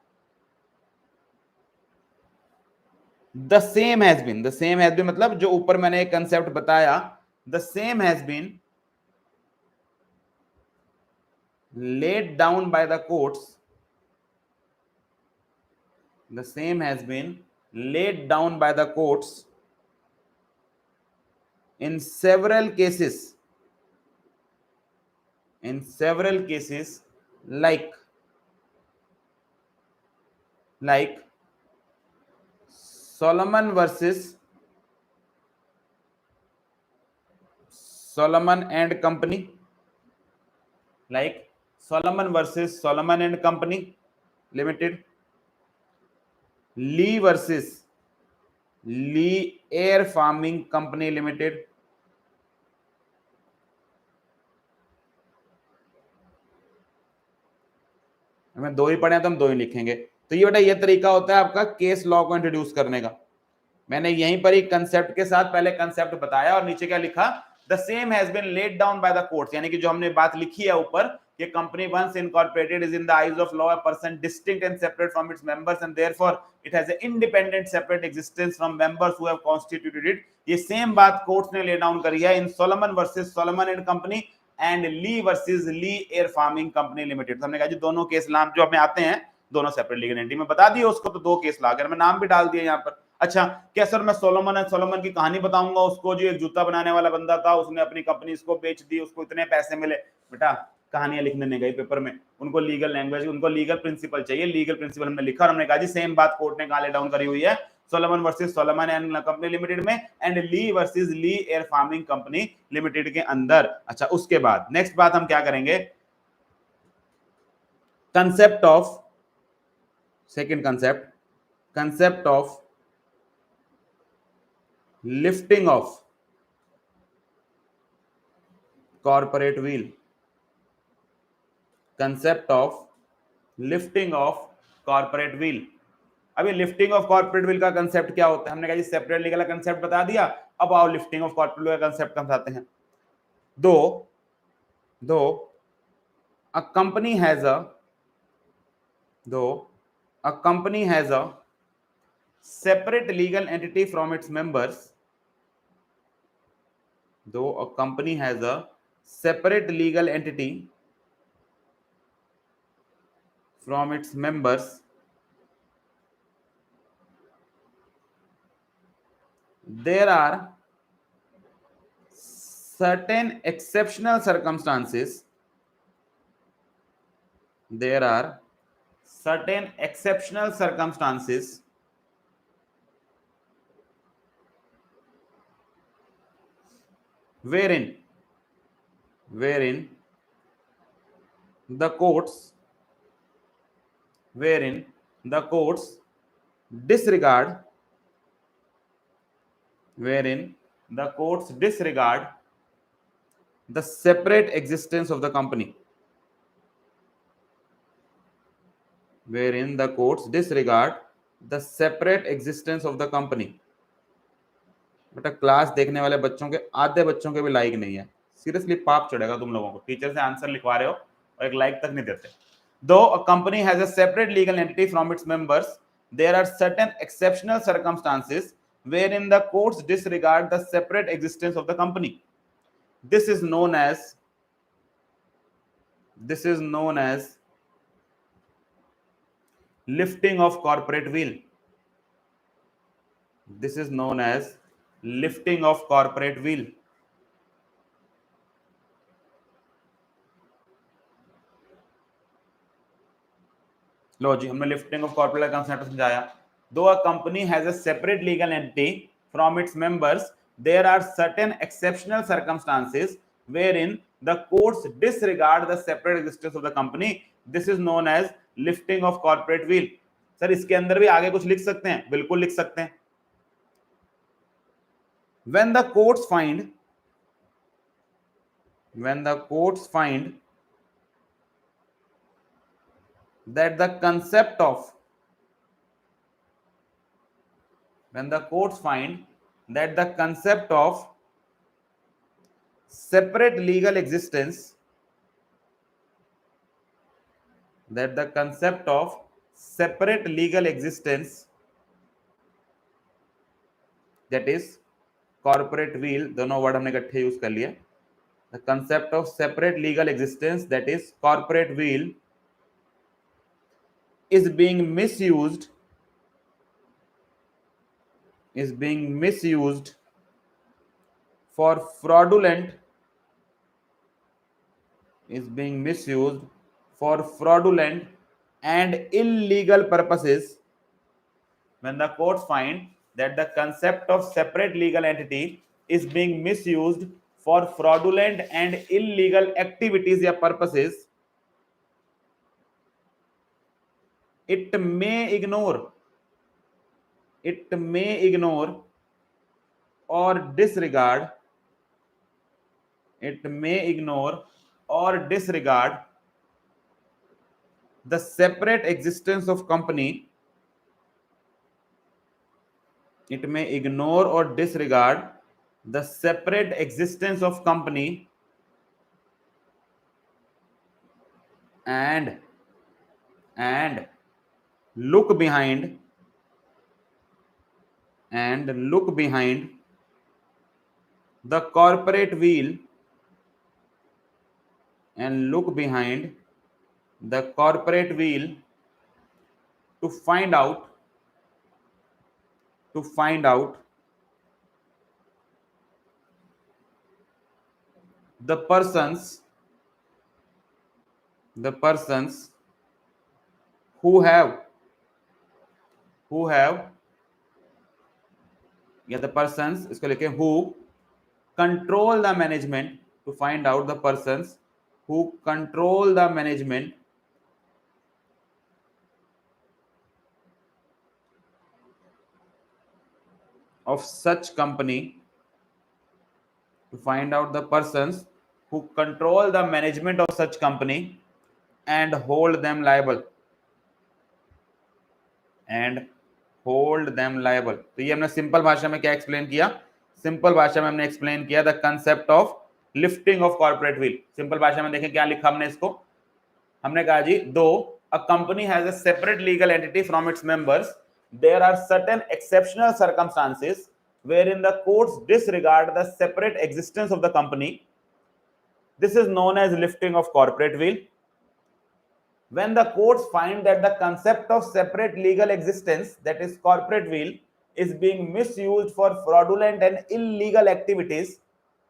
the same has been मतलब जो ऊपर मैंने एक कंसेप्ट बताया, the same has been laid down by the courts, the same has been laid down by the courts in several cases like Solomon and company, like Solomon versus Solomon and Company Limited, Lee versus Lee Air Farming Company Limited, हमें दो ही पढ़े हैं तो हम दो ही लिखेंगे। तो ये बेटा ये तरीका होता है आपका केस लॉ को इंट्रोड्यूस करने का। मैंने यहीं पर ही कंसेप्ट के साथ पहले कंसेप्ट बताया और नीचे क्या लिखा, the same has been laid down by the courts, यानी कि जो हमने बात लिखी है ऊपर, ये company once incorporated is in the eyes of law a person distinct and separate from its members and therefore it has a independent separate existence from members who have constituted it. ये same बात courts ने lay down करी है in Salomon versus Salomon and company and Lee versus Lee air farming company limited. हमने कहा जी दोनों case नाम जो हमें आते हैं दोनों सेपरेट लीगल एंटिटी में बता दिए उसको, तो दो केस ला कर मैं नाम भी डाल दिया यहाँ पर। अच्छा क्या सर मैं सोलोमन एंड सोलोमन की कहानी बताऊंगा, उसको जो एक जूता बनाने वाला बंदा था उसने अपनी कंपनी इसको बेच दी, उसको इतने पैसे मिले। बेटा कहानियां लिखने नहीं गए पेपर में, उनको लीगल लैंग्वेज, उनको लीगल प्रिंसिपल चाहिए। लीगल प्रिंसिपल हमने लिखा और हमने कहा जी सेम बात कोर्ट ने कहा ले डाउन करी हुई है Salomon versus Salomon and company limited में and Lee versus Lee air farming company limited के अंदर। अच्छा, उसके बाद नेक्स्ट बात हम क्या करेंगे, concept of, second concept, concept of lifting of corporate wheel, concept of lifting of corporate wheel. अभी लिफ्टिंग ऑफ कॉर्पोरेट व्हील का कंसेप्ट क्या होता है, हमने कहा जी सेपरेट लीगल कंसेप्ट बता दिया। अब आओ लिफ्टिंग ऑफ कॉर्पोरेट व्हील का कंसेप्ट समझाते हैं। दो दो अ कंपनी हैज अ दो a company has a separate legal entity from its members, though a company has a separate legal entity from its members, there are certain exceptional circumstances, there are certain exceptional circumstances wherein the courts wherein the courts disregard wherein the courts disregard the separate existence of the company, wherein the courts disregard the separate existence of the company। बेटा class देखने वाले बच्चों के आधे बच्चों के भी like नहीं है, सीरियसली पाप चढ़ेगा तुम लोगों को, टीचर से आंसर लिखवा रहे हो और एक लाइक तक नहीं देते। Though a company has a separate legal entity from its members, there are certain exceptional circumstances wherein the courts disregard the separate existence of the company. This is known as lifting of corporate wheel. This is known as lifting of corporate wheel. लो जी, हमने lifting of corporate का concept समझाया। Though a company has a separate legal entity from its members, there are certain exceptional circumstances wherein the courts disregard the separate existence of the company. This is known as lifting of corporate wheel. Sir इसके अंदर भी आगे कुछ लिख सकते हैं, बिल्कुल लिख सकते हैं। when the courts find that the concept of when the courts find that the concept of separate legal existence that the concept of separate legal existence, that is corporate wheel, दोनों वर्ड हमने इकट्ठे use कर लिए, the concept of separate legal existence, that is corporate wheel, is being misused for fraudulent and illegal purposes. When the courts find that the concept of separate legal entity is being misused for fraudulent and illegal activities or purposes, it may ignore or disregard the separate existence of company. It may ignore or disregard the separate existence of company and look behind the corporate wheel to find out the persons the persons who have या the persons, इसको लिखे who control the management, to find out the persons who control the management of such company, to find out the persons who control the management of such company and hold them liable, and hold them liable. तो ये हमने simple भाषा में क्या explain किया? Simple भाषा में हमने एक्सप्लेन किया the concept of lifting of corporate wheel. Simple भाषा में देखें क्या लिखा हमने इसको। हमने कहा जी, दो a company has a separate legal entity from its members, there are certain exceptional circumstances wherein the courts disregard the separate existence of the company. This is known as lifting of corporate will. When the courts find that the concept of separate legal existence, that is corporate will, is being misused for fraudulent and illegal activities,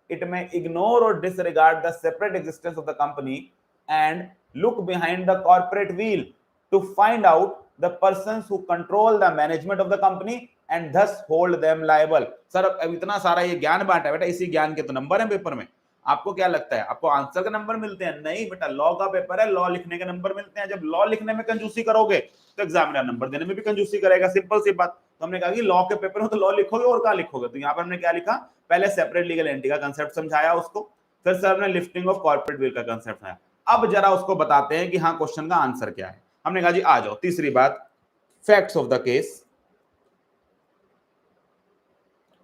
it may ignore or disregard the separate existence of the company and look behind the corporate wheel to find out the persons who control the management of the company and thus hold them liable. Sir अब इतना सारा ये ज्ञान बांटा बेटा, इसी ज्ञान के तो नंबर है पेपर में। आपको क्या लगता है आपको आंसर के नंबर मिलते हैं? नहीं बेटा, लॉ का पेपर है, लॉ लिखने के नंबर मिलते हैं। जब लॉ लिखने में कंजूसी करोगे तो एग्जामिनर नंबर देने में भी कंजूसी करेगा, सिंपल सी बात। तो हमने कहा कि लॉ के पेपर में तो लॉ लिखोगे और क्या लिखोगे। तो यहाँ पर हमने क्या लिखा, पहले सेपरेट लीगल एंटिटी का कंसेप्ट समझाया उसको, फिर सर ने लिफ्टिंग ऑफ कॉर्पोरेट विल का कंसेप्ट आया। अब जरा उसको बताते हैं कि हाँ क्वेश्चन का आंसर क्या है। हमने कहा जी आ जाओ, तीसरी बात, facts of the case,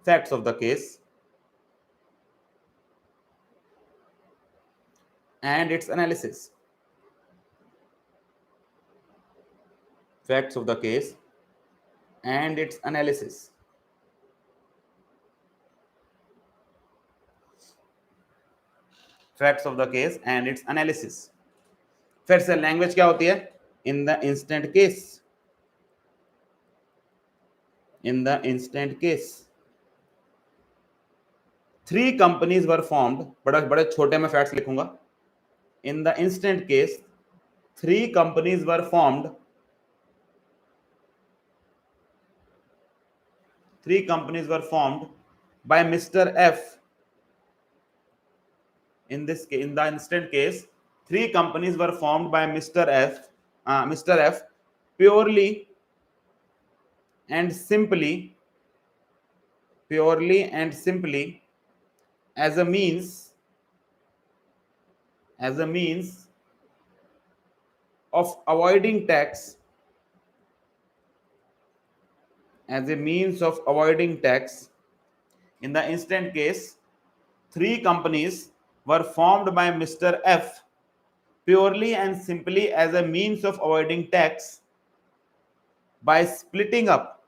facts of the case and its analysis, facts of the case and its analysis, facts of the case and its analysis। फिर से लैंग्वेज क्या होती है? in the instant case, in the instant case three companies were formed, बड़ा बड़े छोटे में facts लिखूंगा। in the instant case three companies were formed, three companies were formed by Mr. F। in this case, in the instant case three companies were formed by Mr. F purely and simply, purely and simply as a means, as a means of avoiding tax, as a means of avoiding tax। in the instant case three companies were formed by Mr. F purely and simply as a means of avoiding tax by splitting up,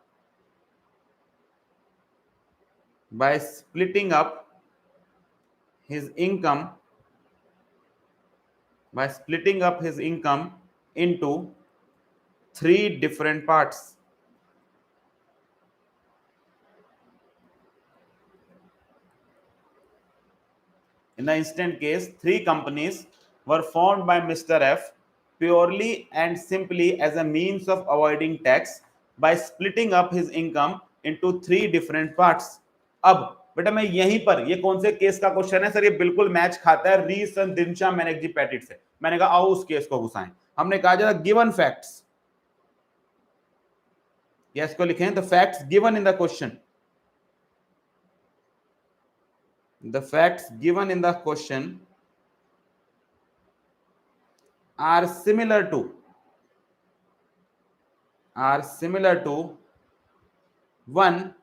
by splitting up his income, by splitting up his income into three different parts। in the instant case three companies were formed by Mr. F purely and simply as a means of avoiding tax by splitting up his income into three different parts। अब बेटा मैं यहीं पर, ये कौन से case का question है सर? ये बिल्कुल मैच खाता है रीस एंड दिनशा मैनेक्जी पैटिट से। मैंने कहा आओ उस केस को घुसाएं। हमने कहा जरा गिवन फैक्ट्स, यस को लिखें the facts given in the question, the facts given in the question are similar to, are similar to one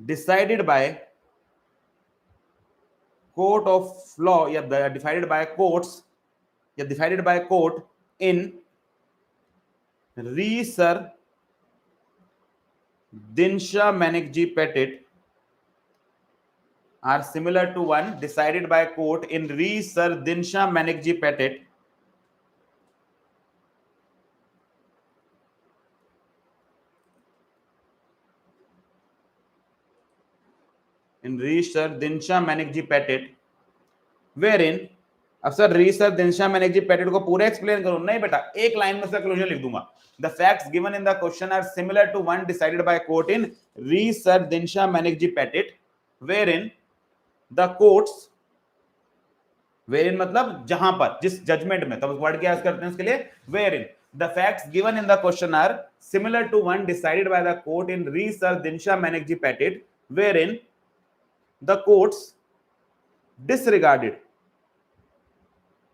decided by court of law, या decided by courts, या decided by court in re sir Dinsha Manekji Petit, are similar to one decided by court in re sir Dinsha Manekji Petit, in re sir Dinsha Manekji Petit, wherein अब sir research Dinshaw Maneckji पैटेट को पूरा explain करूं? नहीं बेटा, एक line में से conclusion लिख दूंगा। The facts given in the question are similar to one decided by court in re Sir Dinshaw Maneckji Petit wherein the courts, wherein मतलब जहां पर, जिस जजमेंट में, तब वर्ड क्या करते हैं उसके लिए, wherein the facts given in the question are similar to one decided by the court in re Sir Dinshaw Maneckji Petit wherein the courts disregarded,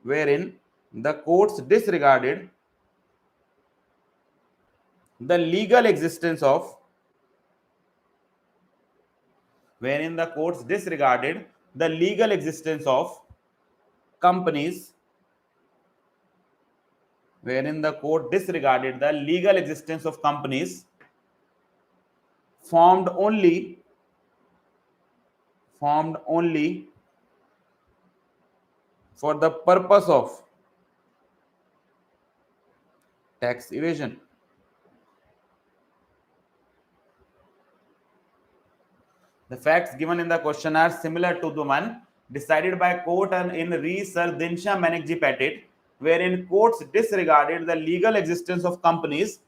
wherein the courts disregarded the legal existence of, wherein the courts disregarded the legal existence of companies, wherein the court disregarded the legal existence of companies formed only for the purpose of tax evasion. The facts given in the question are similar to the one decided by court and in re-Sir Dinsha Manekji Patit, wherein courts disregarded the legal existence of companies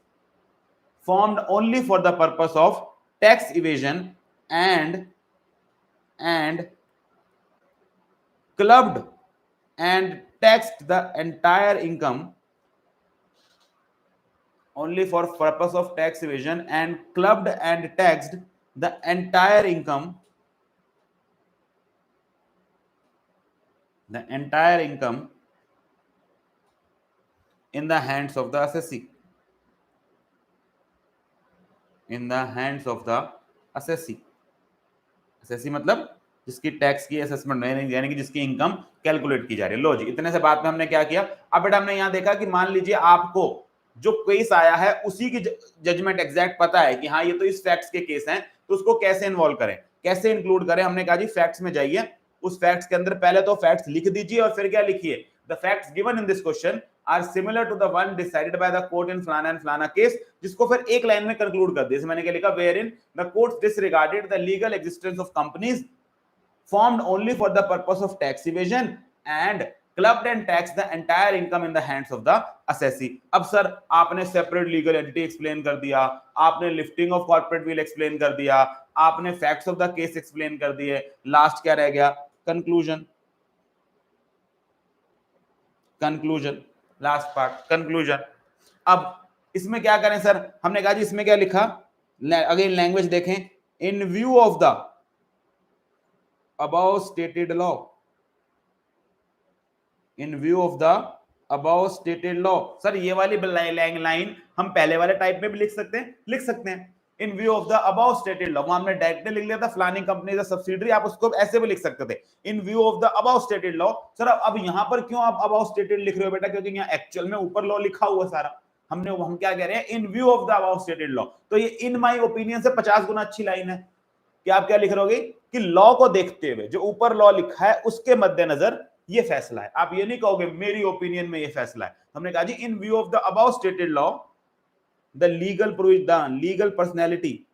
formed only for the purpose of tax evasion and clubbed and taxed the entire income only for purpose of tax evasion and clubbed and taxed the entire income in the hands of the assessee, in the hands of the assessee. assessee मतलब जिसकी tax की assessment नहीं, यानी कि जिसकी income calculate की जा रही है। लो जी, इतने से बात में हमने क्या किया? अब बेटा हमने यहां देखा कि मान लीजिए आपको जो केस आया है उसी की जजमेंट एग्जैक्ट पता है कि हाँ ये तो इस फैक्ट्स के केस हैं, तो उसको कैसे इन्वॉल्व करें, कैसे इंक्लूड करें? हमने कहा जी फैक्ट्स में जाइए, उस फैक्ट्स के अंदर पहले तो फैक्ट्स लिख दीजिए और फिर क्या लिखिए? The facts given in this question are similar to the one decided by the court in फलाना एंड फलाना केस, जिसको फिर एक लाइन में कंक्लूड कर दिया। मैंने क्या लिखा? Wherein the courts disregarded the legal existence of companies formed only for the purpose of tax evasion and clubbed and taxed the entire income in the hands of the assessee. अब sir आपने separate legal entity explain कर दिया, आपने lifting of corporate will explain कर दिया, आपने facts of the case explain कर दिए, लास्ट क्या रह गया? कंक्लूजन। Last part conclusion. अब इसमें क्या करें सर? हमने कहा जी इसमें क्या लिखा? अगेन लैंग्वेज देखें, इन view of the above stated law, in view of the above stated law। Sir ये वाली लाइन हम पहले वाले टाइप में भी लिख सकते हैं इन view of the above stated law. हमने डायरेक्टली लिख लिया था फलानी कंपनी इज अ सब्सिडरी, आप उसको ऐसे भी लिख सकते थे इन view of the above stated law. Sir अब यहां पर क्यों आप अबाउ स्टेटेड लिख रहे हो बेटा? क्योंकि यहाँ एक्चुअल में ऊपर लॉ लिखा हुआ सारा। हम क्या कह रहे हैं? इन view of the above stated law. तो ये इन माई ओपिनियन से 50 गुना अच्छी लाइन है कि आप क्या लिख रहे हो कि लॉ को देखते हुए जो ऊपर लॉ लिखा है उसके मद्देनजर ये फैसला है। आप ये नहीं कहोगे मेरी ओपिनियन में ये फैसला है। हमने कहा जी in view of the above stated law the legal personality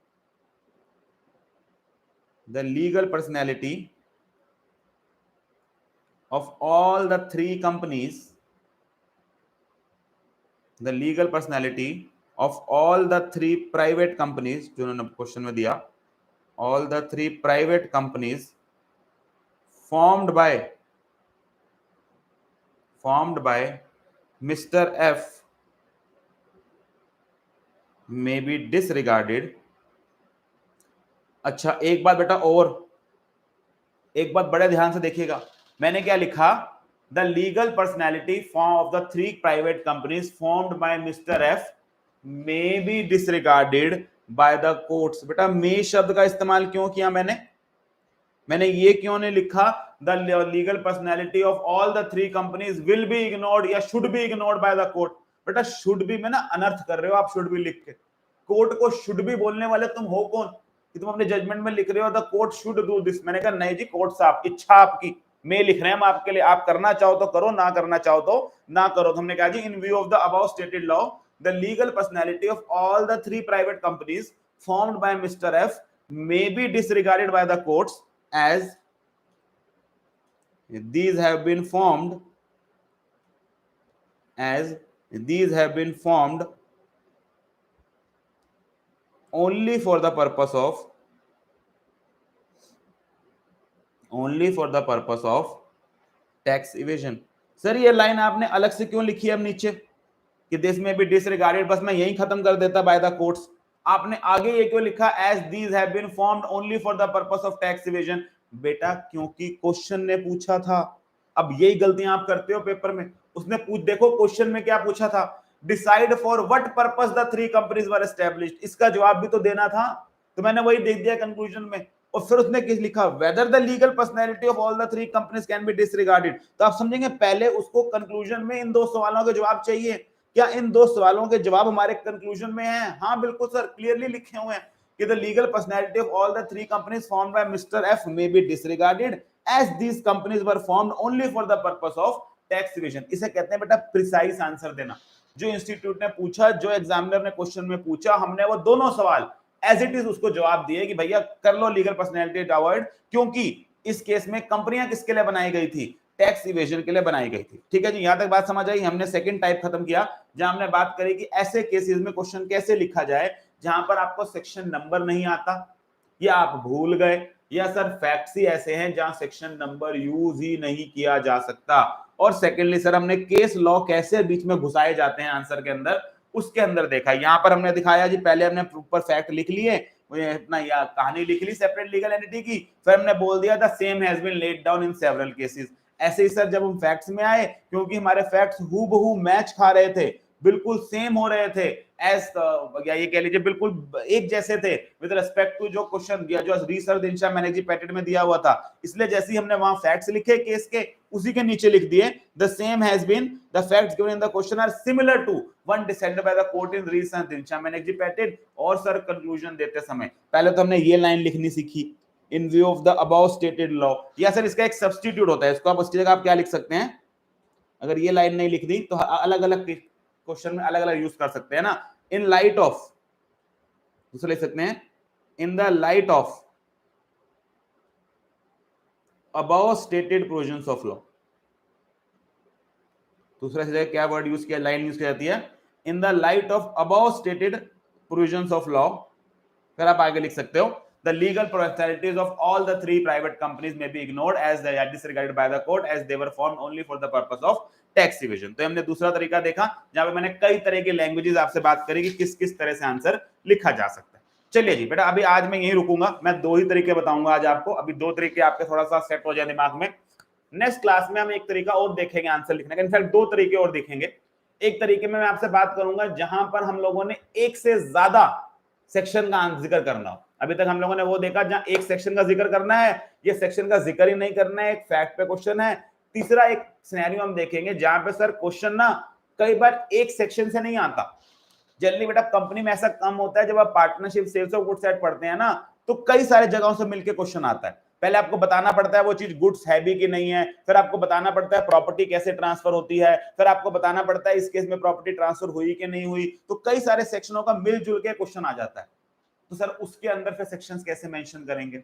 of all the three companies, the legal personality of all the three private companies, जो उन्होंने क्वेश्चन में दिया, all the three private companies formed by Mr. F may be disregarded। अच्छा एक बात बेटा, और एक बात बड़े ध्यान से देखिएगा, मैंने क्या लिखा? The legal personality of the three private companies formed by mister F may be disregarded by the courts. बेटा मे शब्द का इस्तेमाल क्यों किया मैंने ये क्यों नहीं लिखा the legal personality of all the three companies will be ignored या should be ignored by the court? बेटा शुड बी में ना अनर्थ कर रहे हो आप, शुड बी लिख के। कोर्ट को शुड बी बोलने वाले तुम हो कौन कि तुम अपने जजमेंट में लिख रहे हो the court should do this? मैंने कहा नहीं जी, कोर्ट साहब इच्छा आपकी, मैं लिख रहे हैं हम आपके लिए, आप करना चाहो तो करो, ना करना चाहो तो ना करो। तो हमने कहा जी in view of the above stated law the legal personality of all the three private companies formed by mister F may be disregarded by the courts as these have been formed as these have been formed only for the purpose of tax evasion. Sir ये line आपने अलग से क्यों लिखी है अब नीचे कि दिस में बी डिसरिगार्डेड, बस मैं यही खत्म कर देता बाय द कोर्ट्स। आपने आगे ये क्यों लिखा as these have been formed only for the purpose of tax evasion? बेटा क्योंकि क्वेश्चन ने पूछा था। अब यही गलतियां आप करते हो पेपर में। उसने पूछ, देखो क्वेश्चन में क्या पूछा था, decide for what purpose the three companies were established, इसका जवाब भी तो देना था, तो मैंने वही दे दिया कंक्लूजन में। और फिर उसने किस लिखा, whether the legal personality of all the three companies can be disregarded. तो आप समझेंगे पहले उसको कंक्लूजन में इन दो सवालों के जवाब चाहिए। क्या इन दो सवालों के जवाब हमारे कंक्लूजन में हैं? हाँ बिल्कुल सर, क्लियरली लिखे हुए हैं कि the legal personality of all the three companies formed by mister F may be disregarded as these companies were formed only for the purpose of tax evasion. इसे कहते हैं बेटा प्रिसाइज आंसर देना। जो इंस्टीट्यूट ने पूछा, जो एग्जामिनर ने क्वेश्चन में पूछा, हमने वो दोनों सवाल एज इट इज उसको जवाब दिए कि भैया कर लो लीगल पर्सनैलिटी अवॉइड, क्योंकि इस केस में कंपनियां किसके लिए बनाई गई थी, टैक्स इवेजन के लिए बनाई गई थी। ठीक है जी, यहां तक बात समझ आई। हमने सेकंड टाइप खत्म किया जहां हमने बात करी कि ऐसे केसेस में क्वेश्चन कैसे लिखा जाए जहां पर आपको सेक्शन नंबर नहीं आता, या आप भूल गए, या सर फैक्ट्स ही ऐसे हैं जहां सेक्शन नंबर यूज ही नहीं किया जा सकता। और सेकेंडली सर हमने केस लॉ कैसे बीच में घुसाए जाते हैं आंसर के अंदर, उसके अंदर देखा। यहां पर हमने दिखाया जी, पहले हमने ऊपर फैक्ट लिख लिए, अपना या कहानी लिख ली सेपरेट लीगल एंटिटी की, फिर हमने बोल दिया the same has been laid down in several cases. ऐसे ही सर जब हम फैक्ट्स में आए, क्योंकि हमारे फैक्ट्स हूबहू मैच खा रहे थे, बिल्कुल सेम हो रहे थे, एज या ये कह लीजिए बिल्कुल एक जैसे थे विद रिस्पेक्ट टू जो क्वेश्चन दिया, जो रिसर्च दिनशा मैनेजी पैटेंट में दिया हुआ था। इसलिए जैसे ही हमने वहां फैक्ट्स लिखे केस के, उसी के नीचे लिख दिए the same has been, the facts given in the question are similar to one decided by the court in re Sir Dinshaw Maneckji Petit. और सर कंक्लूजन देते समय पहले तो हमने ये लाइन लिखनी सीखी, in view of the above stated law, या सर इसका एक सब्स्टिट्यूट होता है, इसको आप उसकी जगह आप क्या लिख सकते हैं, अगर ये लाइन नहीं लिख दी तो अलग अलग क्वेश्चन में अलग अलग यूज कर सकते हैं ना। इन लाइट ऑफ, दूसरा लिख सकते हैं in the light of above stated provisions of law. दूसरा से क्या वर्ड यूज किया, लाइन यूज की जाती है, in the light of above stated provisions of law. फिर आप आगे लिख सकते हो the legal personalities of all the three private companies may be ignored as they are disregarded by the court as they were formed only for the purpose of tax evasion। तो हमने दूसरा तरीका देखा जहां पे मैंने कई तरह की लैंग्वेजेस आपसे बात करी कि किस किस तरह से आंसर लिखा जा सकता है। चलिए जी बेटा, अभी आज मैं यही रुकूंगा, मैं दो ही तरीके बताऊंगा आज आपको, अभी दो तरीके आपके थोड़ा सा सेट हो जाए दिमाग में। नेक्स्ट क्लास में हम एक तरीका और देखेंगे आंसर लिखने का, इनफैक्ट दो तरीके और देखेंगे। एक तरीके में मैं आपसे बात करूंगा जहां पर हम लोगों ने एक से ज्यादा सेक्शन का जिक्र करना हो। अभी तक हम लोगों ने वो देखा जहां एक सेक्शन का जिक्र करना है, ये सेक्शन का जिक्र ही नहीं करना है, एक फैक्ट पे क्वेश्चन है। तीसरा एक सिनेरियो हम देखेंगे जहां पे सर क्वेश्चन ना कई बार एक सेक्शन से नहीं आता। जनरली बेटा कंपनी में ऐसा कम होता है, जब आप partnership sales of goods act पढ़ते हैं ना, तो कई सारे जगहों से मिलकर क्वेश्चन आता है। पहले आपको बताना पड़ता है वो चीज गुड्स है भी कि नहीं है, फिर आपको बताना पड़ता है प्रॉपर्टी कैसे ट्रांसफर होती है, फिर आपको बताना पड़ता है इस केस में प्रॉपर्टी ट्रांसफर हुई कि नहीं हुई। तो कई सारे सेक्शनों का मिलजुल के क्वेश्चन आ जाता है। तो सर उसके अंदर फिर सेक्शंस कैसे मेंशन करेंगे,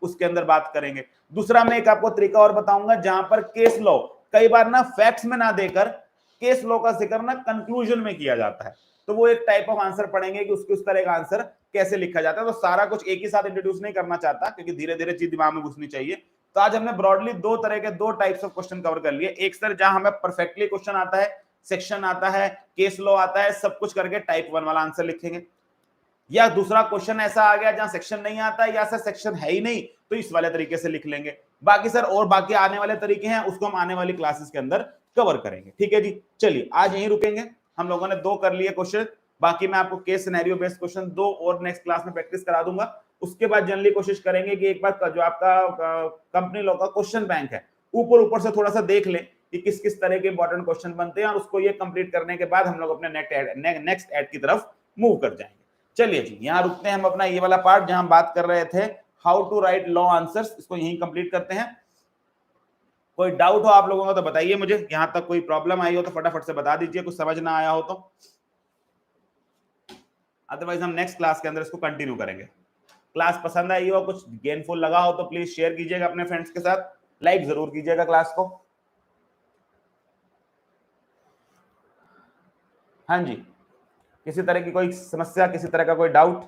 उसके अंदर बात करेंगे। दूसरा मैं एक आपको तरीका और बताऊंगा जहां पर केस लॉ कई बार ना फैक्ट्स में ना देकर केस लॉ का जिक्र ना कंक्लूजन में किया जाता है। तो वो एक टाइप ऑफ आंसर पढ़ेंगे कि उसके उस तरह का आंसर कैसे लिखा जाता है। तो सारा कुछ एक ही साथ इंट्रोड्यूस नहीं करना चाहता, क्योंकि धीरे धीरे चीज दिमाग में घुसनी चाहिए। तो आज हमने ब्रॉडली दो तरह के दो टाइप्स ऑफ क्वेश्चन कवर कर लिए। एक सर जहां हमें परफेक्टली क्वेश्चन आता है, सेक्शन आता है, केस लॉ आता है, सब कुछ करके टाइप 1 वाला आंसर लिखेंगे। या दूसरा क्वेश्चन ऐसा आ गया जहां सेक्शन नहीं आता, या सर सेक्शन है ही नहीं, तो इस वाले तरीके से लिख लेंगे। बाकी सर और बाकी आने वाले तरीके हैं, उसको हम आने वाली क्लासेस के अंदर कवर करेंगे। ठीक है जी, चलिए आज यहीं रुकेंगे। हम लोगों ने दो कर लिए क्वेश्चन, बाकी मैं आपको केस सिनेरियो बेस्ड क्वेश्चन दो और नेक्स्ट क्लास में प्रैक्टिस करा दूंगा। उसके बाद जनरली कोशिश करेंगे कि एक बार जो आपका कंपनी लॉ का क्वेश्चन बैंक है ऊपर ऊपर से थोड़ा सा देख ले कि किस किस तरह के इंपॉर्टेंट क्वेश्चन बनते हैं, और उसको ये कंप्लीट करने के बाद हम लोग अपने नेक्स्ट एड की तरफ मूव कर जाएंगे। चलिए जी, यहां रुकते हैं हम अपना ये वाला पार्ट जहां हम बात कर रहे थे how to write law answers, इसको यहीं कंप्लीट करते हैं। कोई डाउट हो आप लोगों का तो बताइए मुझे, यहां तक कोई प्रॉब्लम आई हो तो फटाफट से बता दीजिए, कुछ समझ ना आया हो तो। अदरवाइज हम नेक्स्ट क्लास के अंदर इसको कंटिन्यू करेंगे। क्लास पसंद आई हो, कुछ गेनफुल लगा हो तो प्लीज शेयर कीजिएगा अपने फ्रेंड्स के साथ, लाइक जरूर कीजिएगा क्लास को। हाँ जी, किसी तरह की कोई समस्या, किसी तरह का कोई डाउट?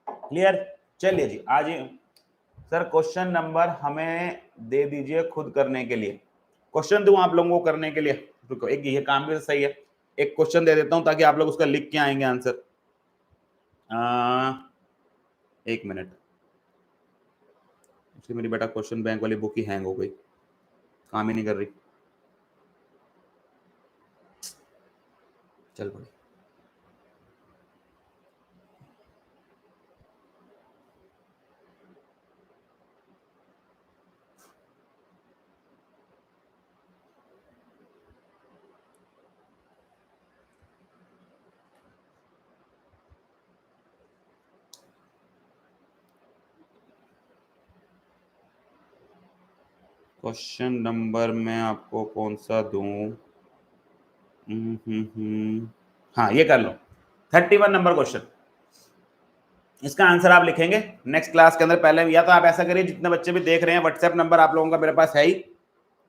क्लियर? चलिए जी, आज सर क्वेश्चन नंबर हमें दे दीजिए खुद करने के लिए। क्वेश्चन दूं आप लोगों को करने के लिए? रुको, एक ये काम भी सही है, एक क्वेश्चन दे देता हूं ताकि आप लोग उसका लिख के आएंगे आंसर। एक मिनट, मेरी बेटा क्वेश्चन बैंक वाली बुक ही हैंग हो गई, काम ही नहीं कर रही। चल पड़ी। क्वेश्चन नंबर मैं आपको कौन सा दूं? हाँ, ये कर लो, 31 नंबर क्वेश्चन। इसका आंसर आप लिखेंगे नेक्स्ट क्लास के अंदर। पहले या तो आप ऐसा करिए, जितने बच्चे भी देख रहे हैं, व्हाट्सएप नंबर आप लोगों का मेरे पास है ही,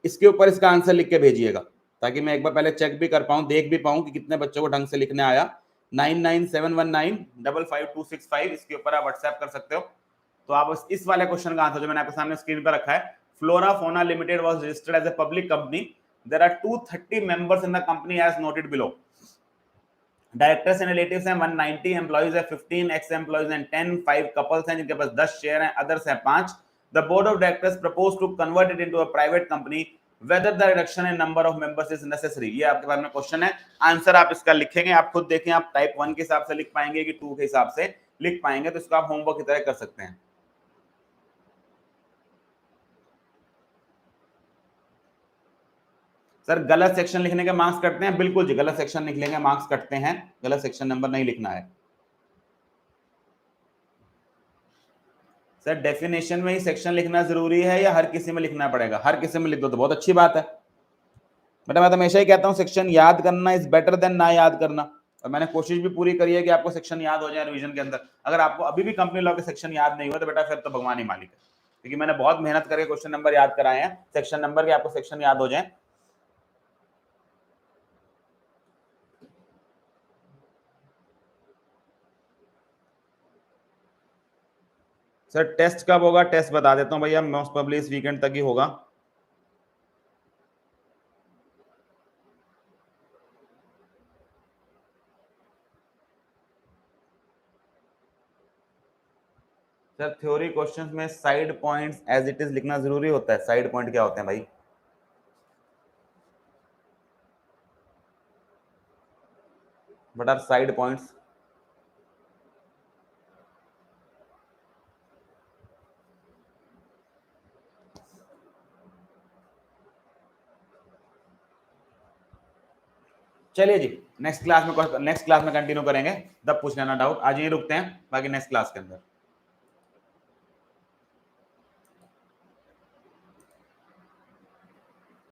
इसके ऊपर इसका आंसर लिख के भेजिएगा, ताकि मैं एक बार पहले चेक भी कर पाऊं, देख भी पाऊं कि कितने बच्चों को ढंग से लिखने आया। 9971955265, इसके ऊपर आप व्हाट्सएप कर सकते हो। तो आप इस वाले क्वेश्चन का आंसर जो मैंने आपके सामने स्क्रीन पर रखा है, Flora Fauna limited was registered as a public company, there are 230 members in the company as noted below. Directors and relatives हैं 190, एम्प्लॉइज है 15, एक्स एम्प्लॉइज हैं 10, 5 कपल्स हैं जिनके पास 10 शेयर हैं, अदर्स हैं 5। The board of directors propose to convert it into a private company, whether the reduction in number of members is necessary. ये आपके पास में क्वेश्चन है, आंसर आप इसका लिखेंगे। आप खुद देखें, आप टाइप 1 के हिसाब से लिख पाएंगे कि 2 के हिसाब से लिख पाएंगे, तो इसको आप होमवर्क की तरह कर सकते हैं। सर गलत सेक्शन लिखने के मार्क्स कटते हैं? बिल्कुल जी, गलत सेक्शन लिखने के मार्क्स कटते हैं, गलत सेक्शन नंबर नहीं लिखना है। सर डेफिनेशन में ही सेक्शन लिखना जरूरी है या हर किसी में लिखना पड़ेगा? हर किसी में लिख दो तो बहुत अच्छी बात है बेटा। मैं तो हमेशा ही कहता हूं सेक्शन याद करना इज बेटर देन ना याद करना, और मैंने कोशिश भी पूरी करी है कि आपको सेक्शन याद हो जाए रिवीजन के अंदर। अगर आपको अभी भी कंपनी लॉ के सेक्शन याद नहीं हुआ तो बेटा फिर तो भगवान ही मालिक है, क्योंकि मैंने बहुत मेहनत करके क्वेश्चन नंबर याद कराए हैं, सेक्शन नंबर के आपको सेक्शन याद हो जाए। सर टेस्ट कब होगा? टेस्ट बता देता हूं भैया, मोस्ट प्रोबेबली इस वीकेंड तक ही होगा। सर थ्योरी क्वेश्चंस में side points as it is लिखना जरूरी होता है? साइड पॉइंट क्या होते हैं भाई? What are side points? चलिए जी, नेक्स्ट क्लास में कंटिन्यू करेंगे, तब पूछ लेना डाउट। आज यही रुकते हैं, बाकी नेक्स्ट क्लास के अंदर।